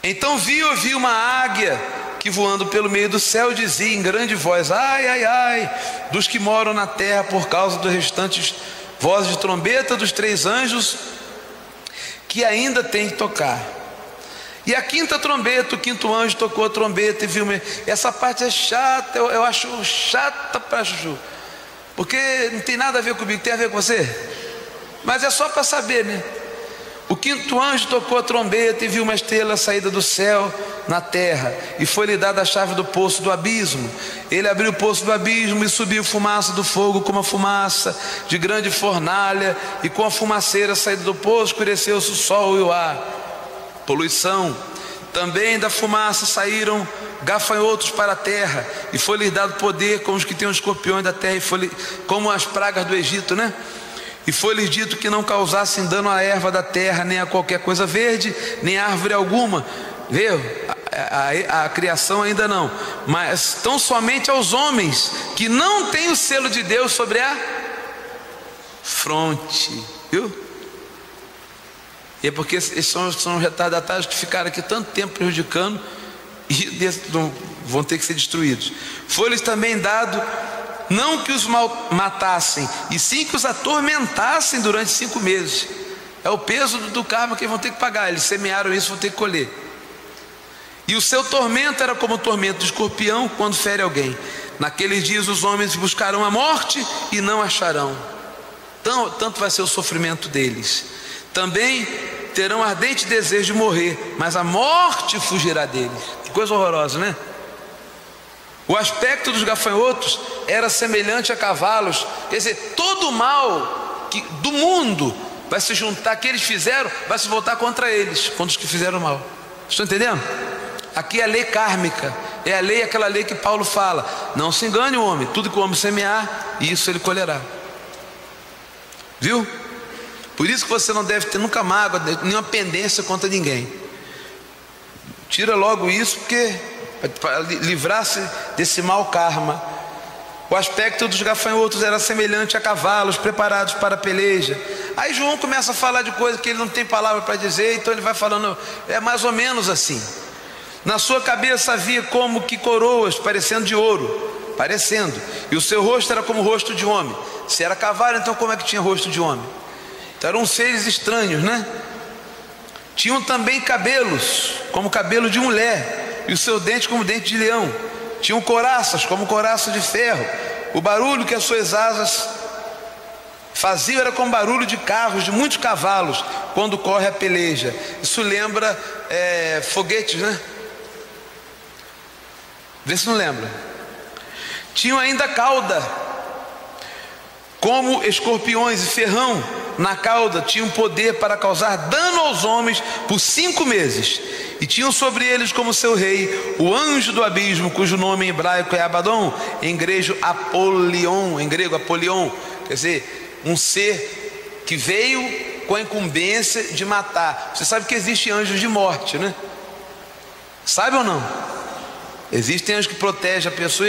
C: Então vi uma águia que, voando pelo meio do céu, dizia em grande voz: ai, ai, ai, dos que moram na terra, por causa dos restantes vozes de trombeta dos três anjos que ainda tem que tocar. E a quinta trombeta, o quinto anjo tocou a trombeta e viu. Essa parte é chata, eu acho chata para chuchu, porque não tem nada a ver comigo, tem a ver com você, mas é só para saber, né? O quinto anjo tocou a trombeta e viu uma estrela saída do céu na terra, e foi-lhe dada a chave do poço do abismo. Ele abriu o poço do abismo e subiu fumaça do fogo como a fumaça de grande fornalha, e com a fumaceira saída do poço escureceu-se o sol e o ar. Poluição. Também da fumaça saíram gafanhotos para a terra, e foi-lhe dado poder com os que têm os escorpiões da terra, e como as pragas do Egito, né? E foi-lhes dito que não causassem dano à erva da terra, nem a qualquer coisa verde, nem a árvore alguma. Viu? A criação ainda não, mas tão somente aos homens que não têm o selo de Deus sobre a fronte. Viu? E é porque esses são retardatários que ficaram aqui tanto tempo prejudicando e vão ter que ser destruídos. Foi-lhes também dado não que os matassem, e sim que os atormentassem durante 5 meses. É o peso do karma que eles vão ter que pagar. Eles semearam isso, vão ter que colher. E o seu tormento era como o tormento do escorpião quando fere alguém. Naqueles dias os homens buscarão a morte e não acharão. Tanto vai ser o sofrimento deles. Também terão ardente desejo de morrer, mas a morte fugirá deles. Que coisa horrorosa, né? O aspecto dos gafanhotos era semelhante a cavalos. Quer dizer, todo o mal do mundo vai se juntar, que eles fizeram, vai se voltar contra eles, contra os que fizeram mal. Estão entendendo? Aqui é a lei kármica, é a lei, aquela lei que Paulo fala: não se engane o homem, tudo que o homem semear, isso ele colherá. Viu? Por isso que você não deve ter nunca mágoa, nenhuma pendência contra ninguém. Tira logo isso, porque para livrar-se desse mau karma. O aspecto dos gafanhotos era semelhante a cavalos preparados para a peleja. Aí João começa a falar de coisas que ele não tem palavra para dizer, então ele vai falando, é mais ou menos assim. Na sua cabeça havia como que coroas parecendo de ouro, e o seu rosto era como o rosto de homem. Se era cavalo, então como é que tinha rosto de homem? Então eram seres estranhos, né? Tinham também cabelos como cabelo de mulher, e o seu dente como dente de leão. Tinham coraças como coraça de ferro. O barulho que as suas asas faziam era como barulho de carros, de muitos cavalos, quando corre a peleja. Isso lembra foguetes, né? Vê se não lembra. Tinham ainda cauda como escorpiões, e ferrão na cauda tinham poder para causar dano aos homens por 5 meses. E tinham sobre eles como seu rei o anjo do abismo, cujo nome em hebraico é Abaddon, em grego Apolion, quer dizer, um ser que veio com a incumbência de matar. Você sabe que existe anjos de morte, né? Sabe ou não? Existem anjos que protegem a pessoa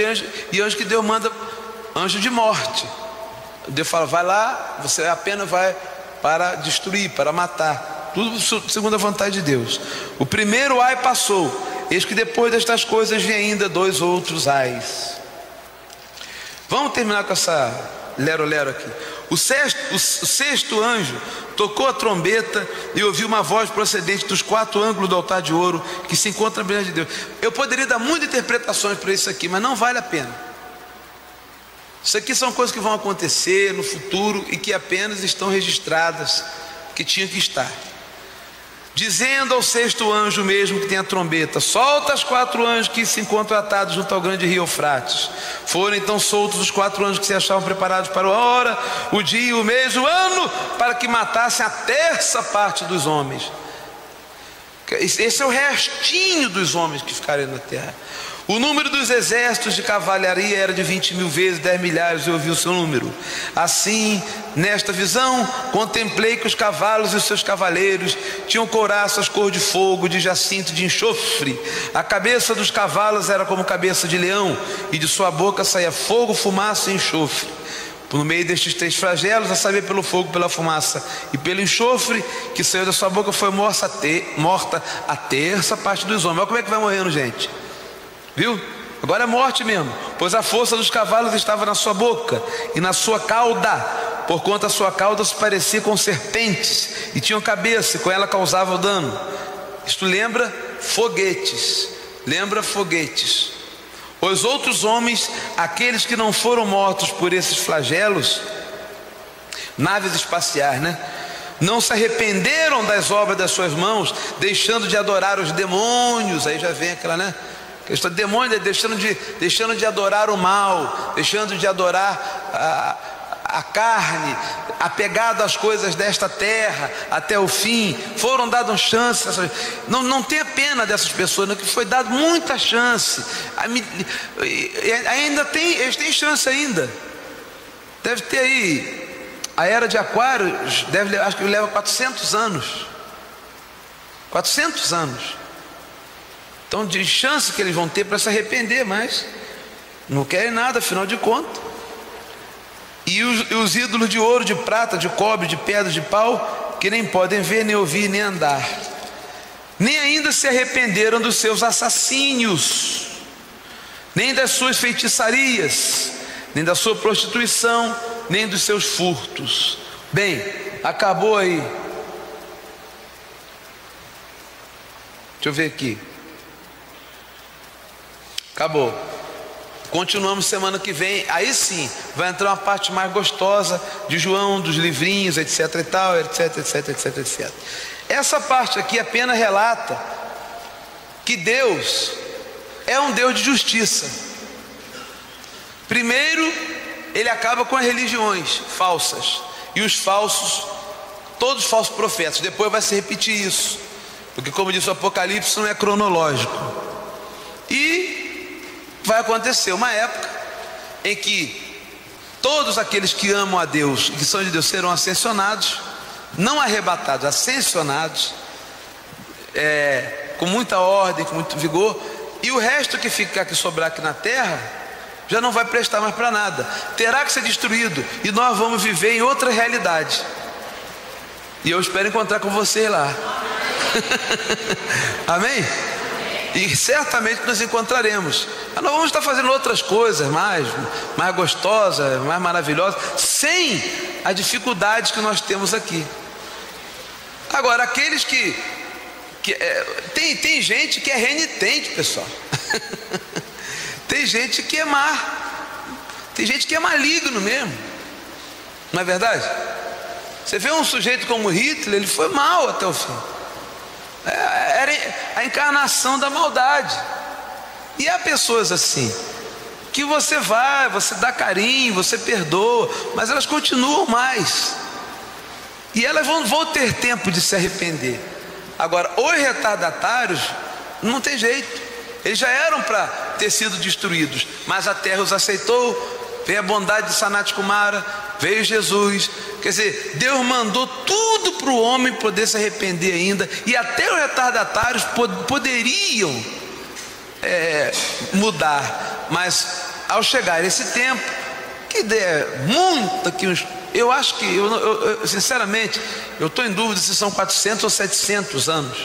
C: e anjos que Deus manda, anjo de morte. Deus fala, vai lá, você apenas vai para destruir, para matar. Tudo segundo a vontade de Deus. O primeiro ai passou, eis que depois destas coisas vem ainda 2 outros ais. Vamos terminar com essa lero-lero aqui. O sexto anjo tocou a trombeta e ouviu uma voz procedente dos 4 ângulos do altar de ouro que se encontra na presença de Deus. Eu poderia dar muitas interpretações para isso aqui, mas não vale a pena. Isso aqui são coisas que vão acontecer no futuro e que apenas estão registradas, que tinham que estar. Dizendo ao 6º anjo mesmo que tem a trombeta, solta os 4 anjos que se encontram atados junto ao grande rio Eufrates. Foram então soltos os 4 anjos que se achavam preparados para a hora, o dia, o mês, o ano, para que matassem a 1/3 parte dos homens. Esse é o restinho dos homens que ficariam na terra. O número dos exércitos de cavalaria era de 20.000 vezes 10 milhares, eu ouvi o seu número. Assim, nesta visão, contemplei que os cavalos e os seus cavaleiros tinham couraças cor de fogo, de jacinto, de enxofre. A cabeça dos cavalos era como cabeça de leão, e de sua boca saía fogo, fumaça e enxofre. Por meio destes 3 flagelos, a saber pelo fogo, pela fumaça e pelo enxofre que saiu da sua boca, foi morta a 1/3 parte dos homens. Olha como é que vai morrendo, gente. Viu? Agora é morte mesmo. Pois a força dos cavalos estava na sua boca e na sua cauda, porquanto a sua cauda se parecia com serpentes e tinham cabeça, e com ela causava o dano. Isto lembra foguetes. Os outros homens, aqueles que não foram mortos por esses flagelos, naves espaciais, né? Não se arrependeram das obras das suas mãos, deixando de adorar os demônios. Aí já vem aquela, né? Questão de demônio, deixando de adorar o mal, deixando de adorar a carne, apegado às coisas desta terra até o fim. Foram dadas chances. Não tenha pena dessas pessoas, não, que foi dado muita chance. Eles têm chance ainda. Deve ter aí a era de Aquário, acho que leva 400 anos. 400 anos. Então, de chance que eles vão ter para se arrepender, mas não querem nada, afinal de contas. E os ídolos de ouro, de prata, de cobre, de pedra, de pau, que nem podem ver, nem ouvir, nem andar. Nem ainda se arrependeram dos seus assassínios, nem das suas feitiçarias, nem da sua prostituição, nem dos seus furtos. Bem, acabou aí. Deixa eu ver aqui. Acabou. Continuamos semana que vem. Aí sim, vai entrar uma parte mais gostosa de João, dos livrinhos, etc e tal, etc. Essa parte aqui apenas relata que Deus é um Deus de justiça. Primeiro, Ele acaba com as religiões falsas e os falsos, todos os falsos profetas. Depois vai se repetir isso, porque, como diz o Apocalipse, não é cronológico. E vai acontecer uma época em que todos aqueles que amam a Deus e que são de Deus serão ascensionados, não arrebatados, ascensionados, com muita ordem, com muito vigor, e o resto que ficar, que sobrar aqui na terra, já não vai prestar mais para nada, terá que ser destruído, e nós vamos viver em outra realidade. E eu espero encontrar com vocês lá. Amém? E certamente nos encontraremos. Mas nós vamos estar fazendo outras coisas mais gostosas, mais maravilhosas, sem as dificuldades que nós temos aqui. Agora, aqueles tem gente que é renitente, pessoal. Tem gente que é má. Tem gente que é maligno mesmo. Não é verdade? Você vê um sujeito como Hitler, ele foi mau até o fim. Era a encarnação da maldade. E há pessoas assim, que você dá carinho, você perdoa, mas elas continuam mais. E elas vão ter tempo de se arrepender. Agora, os retardatários, não tem jeito. Eles já eram para ter sido destruídos, mas a terra os aceitou. Veio a bondade de Sanat Kumara, veio Jesus. Quer dizer, Deus mandou tudo para o homem poder se arrepender ainda. E até os retardatários poderiam mudar. Mas ao chegar esse tempo, que der muita que eu acho que, sinceramente, eu estou em dúvida se são 400 ou 700 anos.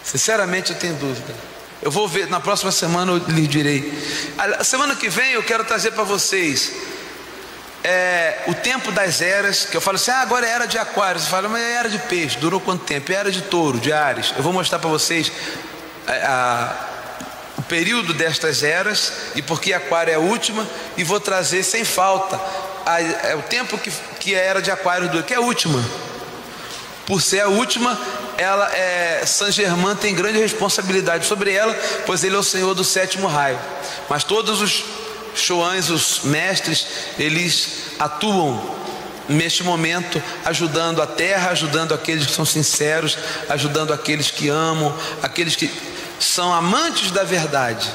C: Sinceramente eu tenho dúvida. Eu vou ver, na próxima semana eu lhe direi. A semana que vem eu quero trazer para vocês o tempo das eras. Que eu falo assim, agora é era de Aquário. Você fala, mas é era de peixe, durou quanto tempo? É era de Touro, de Áries. Eu vou mostrar para vocês o período destas eras e porque Aquário é a última. E vou trazer sem falta o tempo que a era de Aquário dura, que é a última. Por ser a última, Saint Germain tem grande responsabilidade sobre ela, pois ele é o senhor do sétimo raio. Mas todos os Choãs, os mestres, eles atuam neste momento, ajudando a terra, ajudando aqueles que são sinceros, ajudando aqueles que amam, aqueles que são amantes da verdade.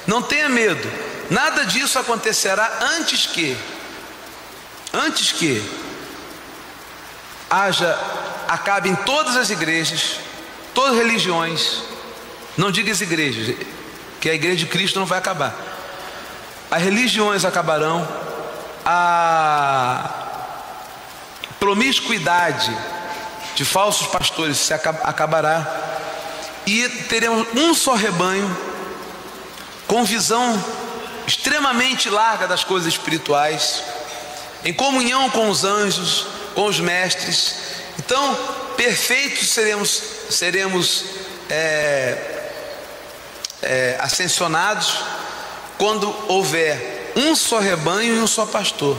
C: Não tenha medo, nada disso acontecerá antes que acabe em todas as igrejas, todas as religiões. Não diga as igrejas, que a igreja de Cristo não vai acabar. As religiões acabarão, a promiscuidade de falsos pastores acabará, e teremos um só rebanho com visão extremamente larga das coisas espirituais, em comunhão com os anjos, com os mestres. Então, perfeitos seremos ascensionados quando houver um só rebanho e um só pastor.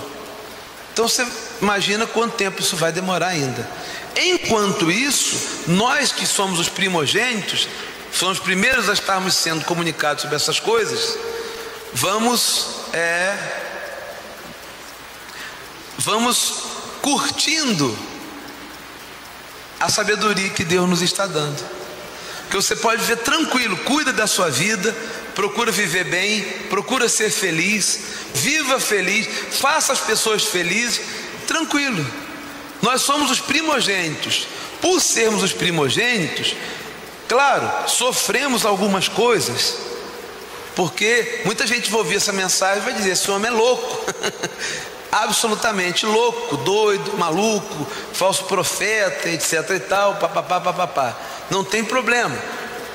C: Então você imagina quanto tempo isso vai demorar ainda. Enquanto isso, nós que somos os primogênitos, somos os primeiros a estarmos sendo comunicados sobre essas coisas, vamos curtindo a sabedoria que Deus nos está dando. Que você pode viver tranquilo, cuida da sua vida, procura viver bem, procura ser feliz, viva feliz, faça as pessoas felizes, tranquilo. Nós somos os primogênitos. Por sermos os primogênitos, claro, sofremos algumas coisas, porque muita gente vai ouvir essa mensagem e vai dizer, esse homem é louco. Absolutamente louco, doido, maluco, falso profeta, etc e tal, papapá. Não tem problema,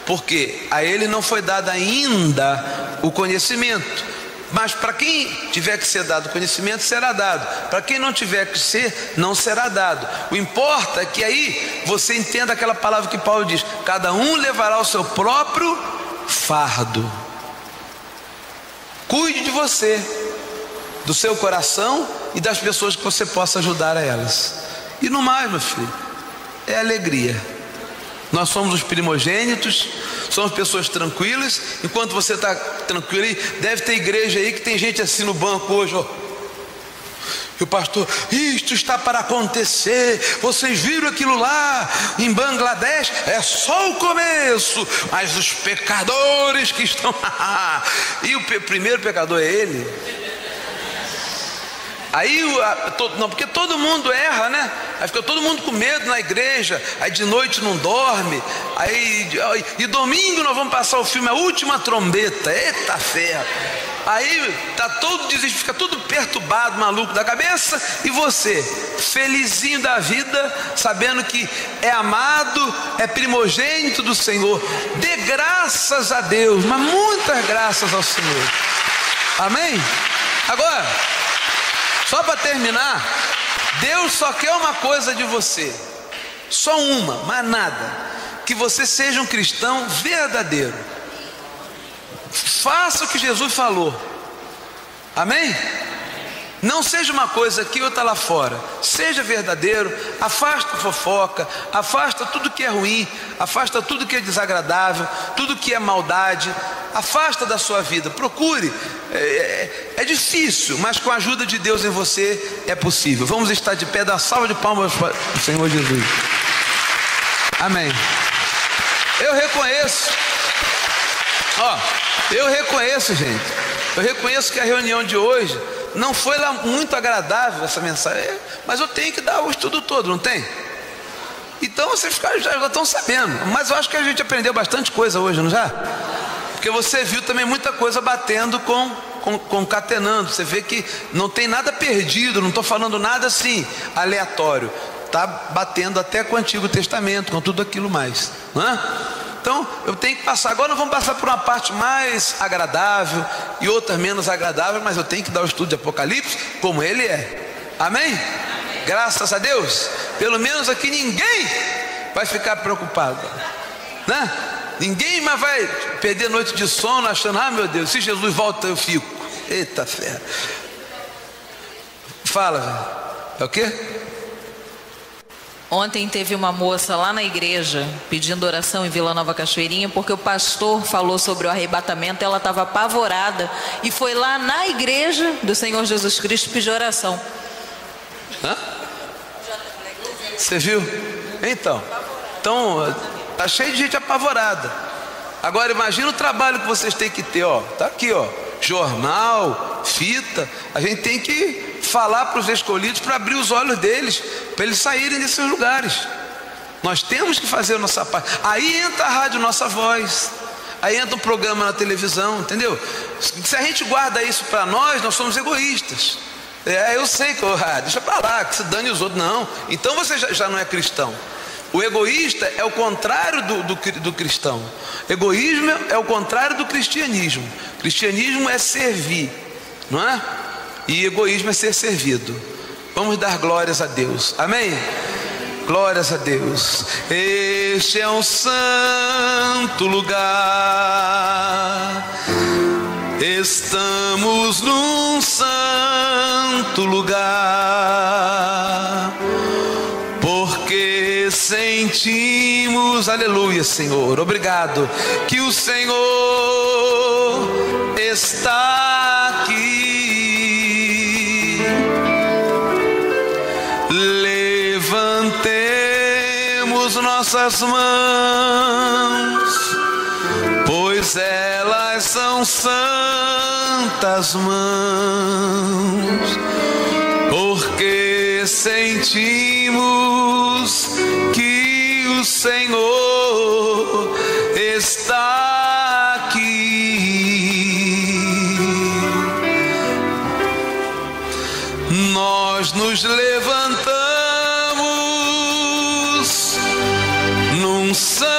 C: porque a ele não foi dado ainda o conhecimento. Mas para quem tiver que ser dado o conhecimento, será dado. Para quem não tiver que ser, não será dado. O importa é que aí você entenda aquela palavra que Paulo diz: cada um levará o seu próprio fardo. Cuide de você, do seu coração e das pessoas que você possa ajudar a elas. E no mais, meu filho, é alegria. Nós somos os primogênitos, somos pessoas tranquilas. Enquanto você está tranquilo aí, deve ter igreja aí que tem gente assim no banco hoje, ó. E o pastor, isto está para acontecer, vocês viram aquilo lá em Bangladesh? É só o começo, mas os pecadores que estão lá. E o primeiro pecador é ele. Aí, não, porque todo mundo erra, né? Aí fica todo mundo com medo na igreja. Aí de noite não dorme. E domingo nós vamos passar o filme A Última Trombeta. Eita ferro! Aí tá todo desespero, fica tudo perturbado, maluco da cabeça. E você, felizinho da vida, sabendo que é amado, é primogênito do Senhor. Dê graças a Deus, mas muitas graças ao Senhor. Amém? Agora, só para terminar, Deus só quer uma coisa de você, só uma, mais nada: que você seja um cristão verdadeiro. Faça o que Jesus falou. Amém? Não seja uma coisa aqui ou outra lá fora. Seja verdadeiro. Afasta a fofoca, afasta tudo que é ruim, afasta tudo que é desagradável, tudo que é maldade. afasta da sua vida, procure. É difícil, mas com a ajuda de Deus em você é possível. Vamos estar de pé, dar salva de palmas para o Senhor Jesus. Amém. Eu reconheço, gente. Eu reconheço que a reunião de hoje não foi lá muito agradável, essa mensagem, mas eu tenho que dar o estudo todo, não tem? Então vocês já estão sabendo. Mas eu acho que a gente aprendeu bastante coisa hoje, não já? Porque você viu também muita coisa batendo concatenando. Você vê que não tem nada perdido, não estou falando nada assim aleatório. Está batendo até com o Antigo Testamento, com tudo aquilo mais, não é? Então eu tenho que passar. Agora nós vamos passar por uma parte mais agradável e outras menos agradável, mas eu tenho que dar o estudo de Apocalipse como ele é. Amém? Graças a Deus. Pelo menos aqui ninguém vai ficar preocupado, né? Ninguém mais vai perder noite de sono achando, ah meu Deus, se Jesus volta eu fico. Eita fé. Fala, velho. É o quê?
D: Ontem teve uma moça lá na igreja pedindo oração em Vila Nova Cachoeirinha, porque o pastor falou sobre o arrebatamento. Ela estava apavorada e foi lá na igreja do Senhor Jesus Cristo pedir oração.
C: Hã? Você viu? Então tá cheio de gente apavorada. Agora imagina o trabalho que vocês têm que ter, ó. Tá aqui, ó, jornal, fita. A gente tem que falar para os escolhidos para abrir os olhos deles, para eles saírem desses lugares. Nós temos que fazer a nossa parte. Aí entra a rádio Nossa Voz, aí entra um programa na televisão, entendeu? Se a gente guarda isso para nós somos egoístas. Eu sei que deixa para lá, que se dane os outros. Não, então você já não é cristão. O egoísta é o contrário do cristão. Egoísmo é o contrário do cristianismo. Cristianismo é servir, não é? E egoísmo é ser servido. Vamos dar glórias a Deus, amém? Glórias a Deus. Este é um santo lugar. Estamos num santo lugar, porque sentimos, aleluia, Senhor, obrigado, que o Senhor está aqui. Levantemos nossas mãos, pois elas são santas mãos, porque sentimos que o Senhor está aqui. Nós nos levantamos num santo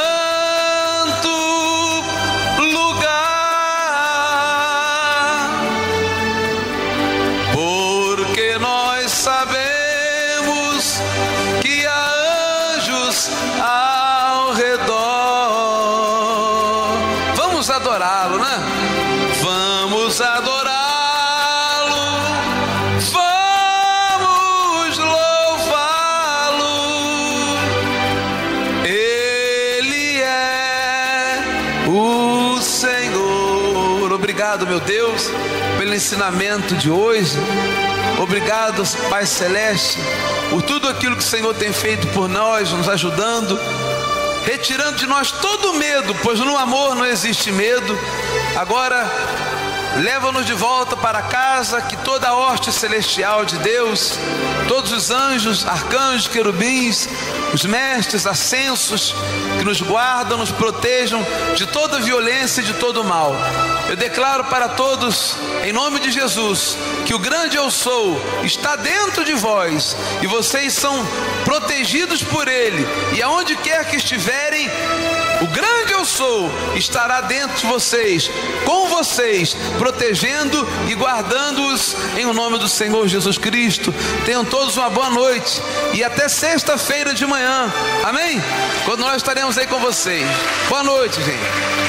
C: adorá-lo, né? Vamos adorá-lo, vamos louvá-lo. Ele é o Senhor. Obrigado, meu Deus, pelo ensinamento de hoje. Obrigado, Pai Celeste, por tudo aquilo que o Senhor tem feito por nós, nos ajudando, retirando de nós todo medo, pois no amor não existe medo. Agora leva-nos de volta para casa, que toda a hoste celestial de Deus, todos os anjos, arcanjos, querubins, os mestres ascensos, que nos guardam, nos protejam de toda violência e de todo mal. Eu declaro para todos, em nome de Jesus, que o grande eu sou está dentro de vós, e vocês são protegidos por Ele, e aonde quer que estiverem, o grande eu sou estará dentro de vocês, com vocês, protegendo e guardando-os em o nome do Senhor Jesus Cristo. Tenham todos uma boa noite e até sexta-feira de manhã, amém? Quando nós estaremos aí com vocês. Boa noite, gente.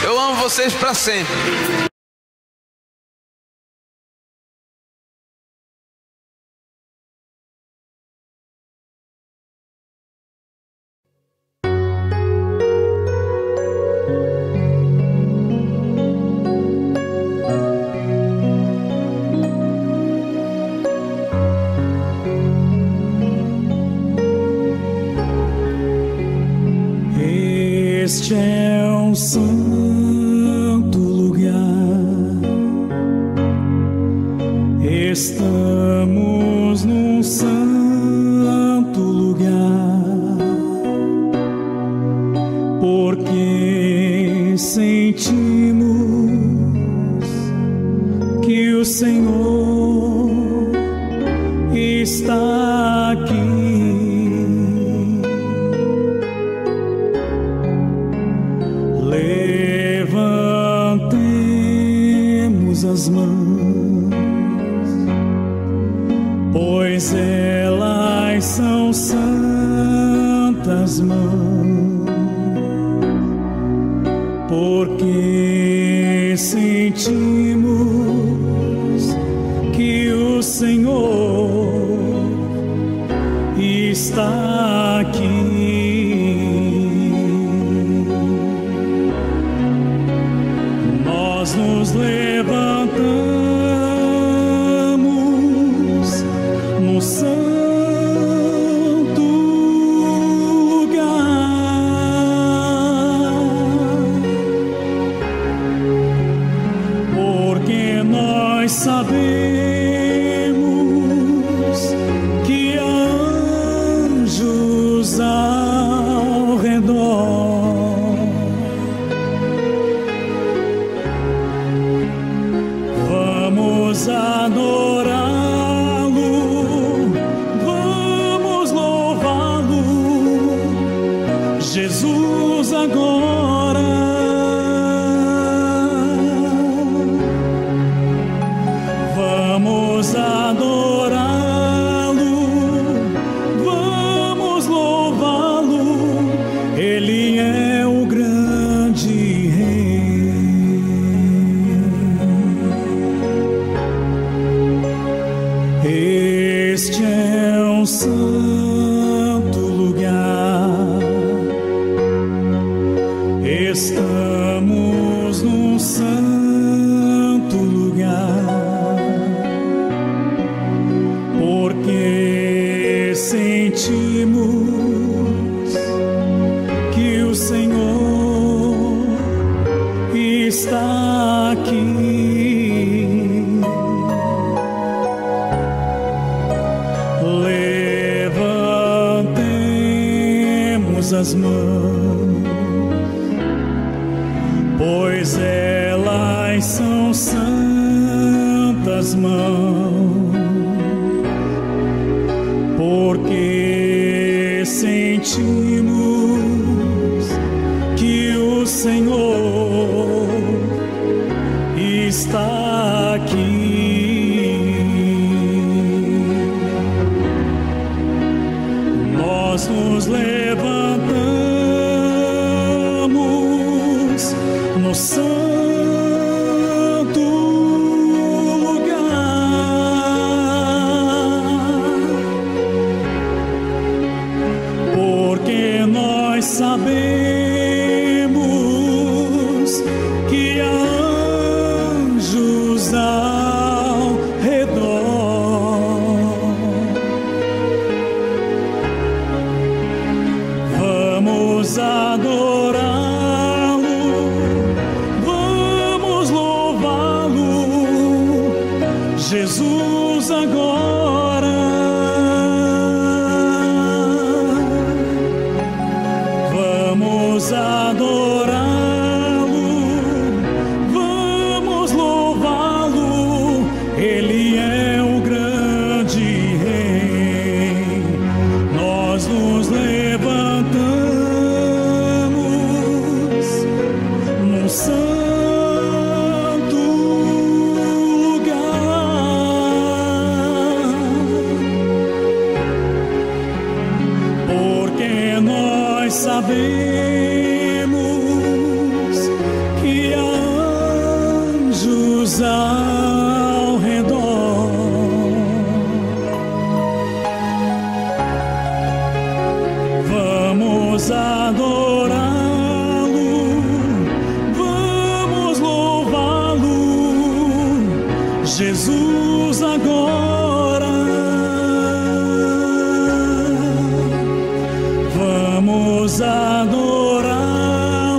C: Eu amo vocês para sempre.
E: Este é um santo lugar. Estamos num santo lugar, porque sentimos que o Senhor está aqui. Levantemos as mãos, pois elas são santas mãos, porque sentimos que o Senhor está aqui. Nós nos levantamos no santo lugar, porque nós sabemos que há anjos ao redor. Vamos adorá-lo, vamos louvá-lo, Jesus agora. Vamos adorá-lo, vamos louvá-lo, Ele é o grande Rei. Este é um santo lugar. Estamos num santo lugar, porque sentimos que o Senhor está aqui. Levantemos as mãos, pois elas são santas mãos, porque sentimos que o Senhor está aqui. Nós nos levantamos no santo lugar, porque nós sabemos que há anjos ao redor. Vamos adorá-lo, vamos louvá-lo, Jesus agora. Vamos adorá-lo, vamos louvá-lo, Ele é o grande Rei. Nós nos levantamos num santo lugar, porque nós sabemos que há anjos ao redor. Vamos adorá-lo, vamos louvá-lo, Jesus agora. Vamos adorá-lo,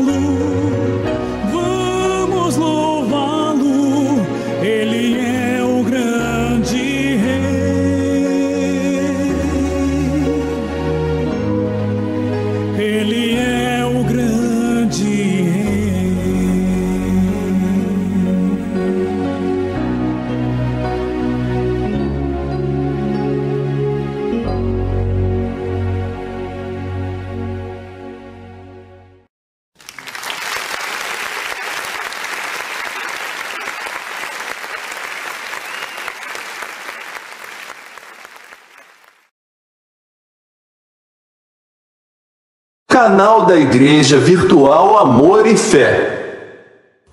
F: canal da Igreja Virtual Amor e Fé.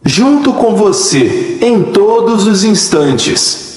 F: Junto com você, em todos os instantes.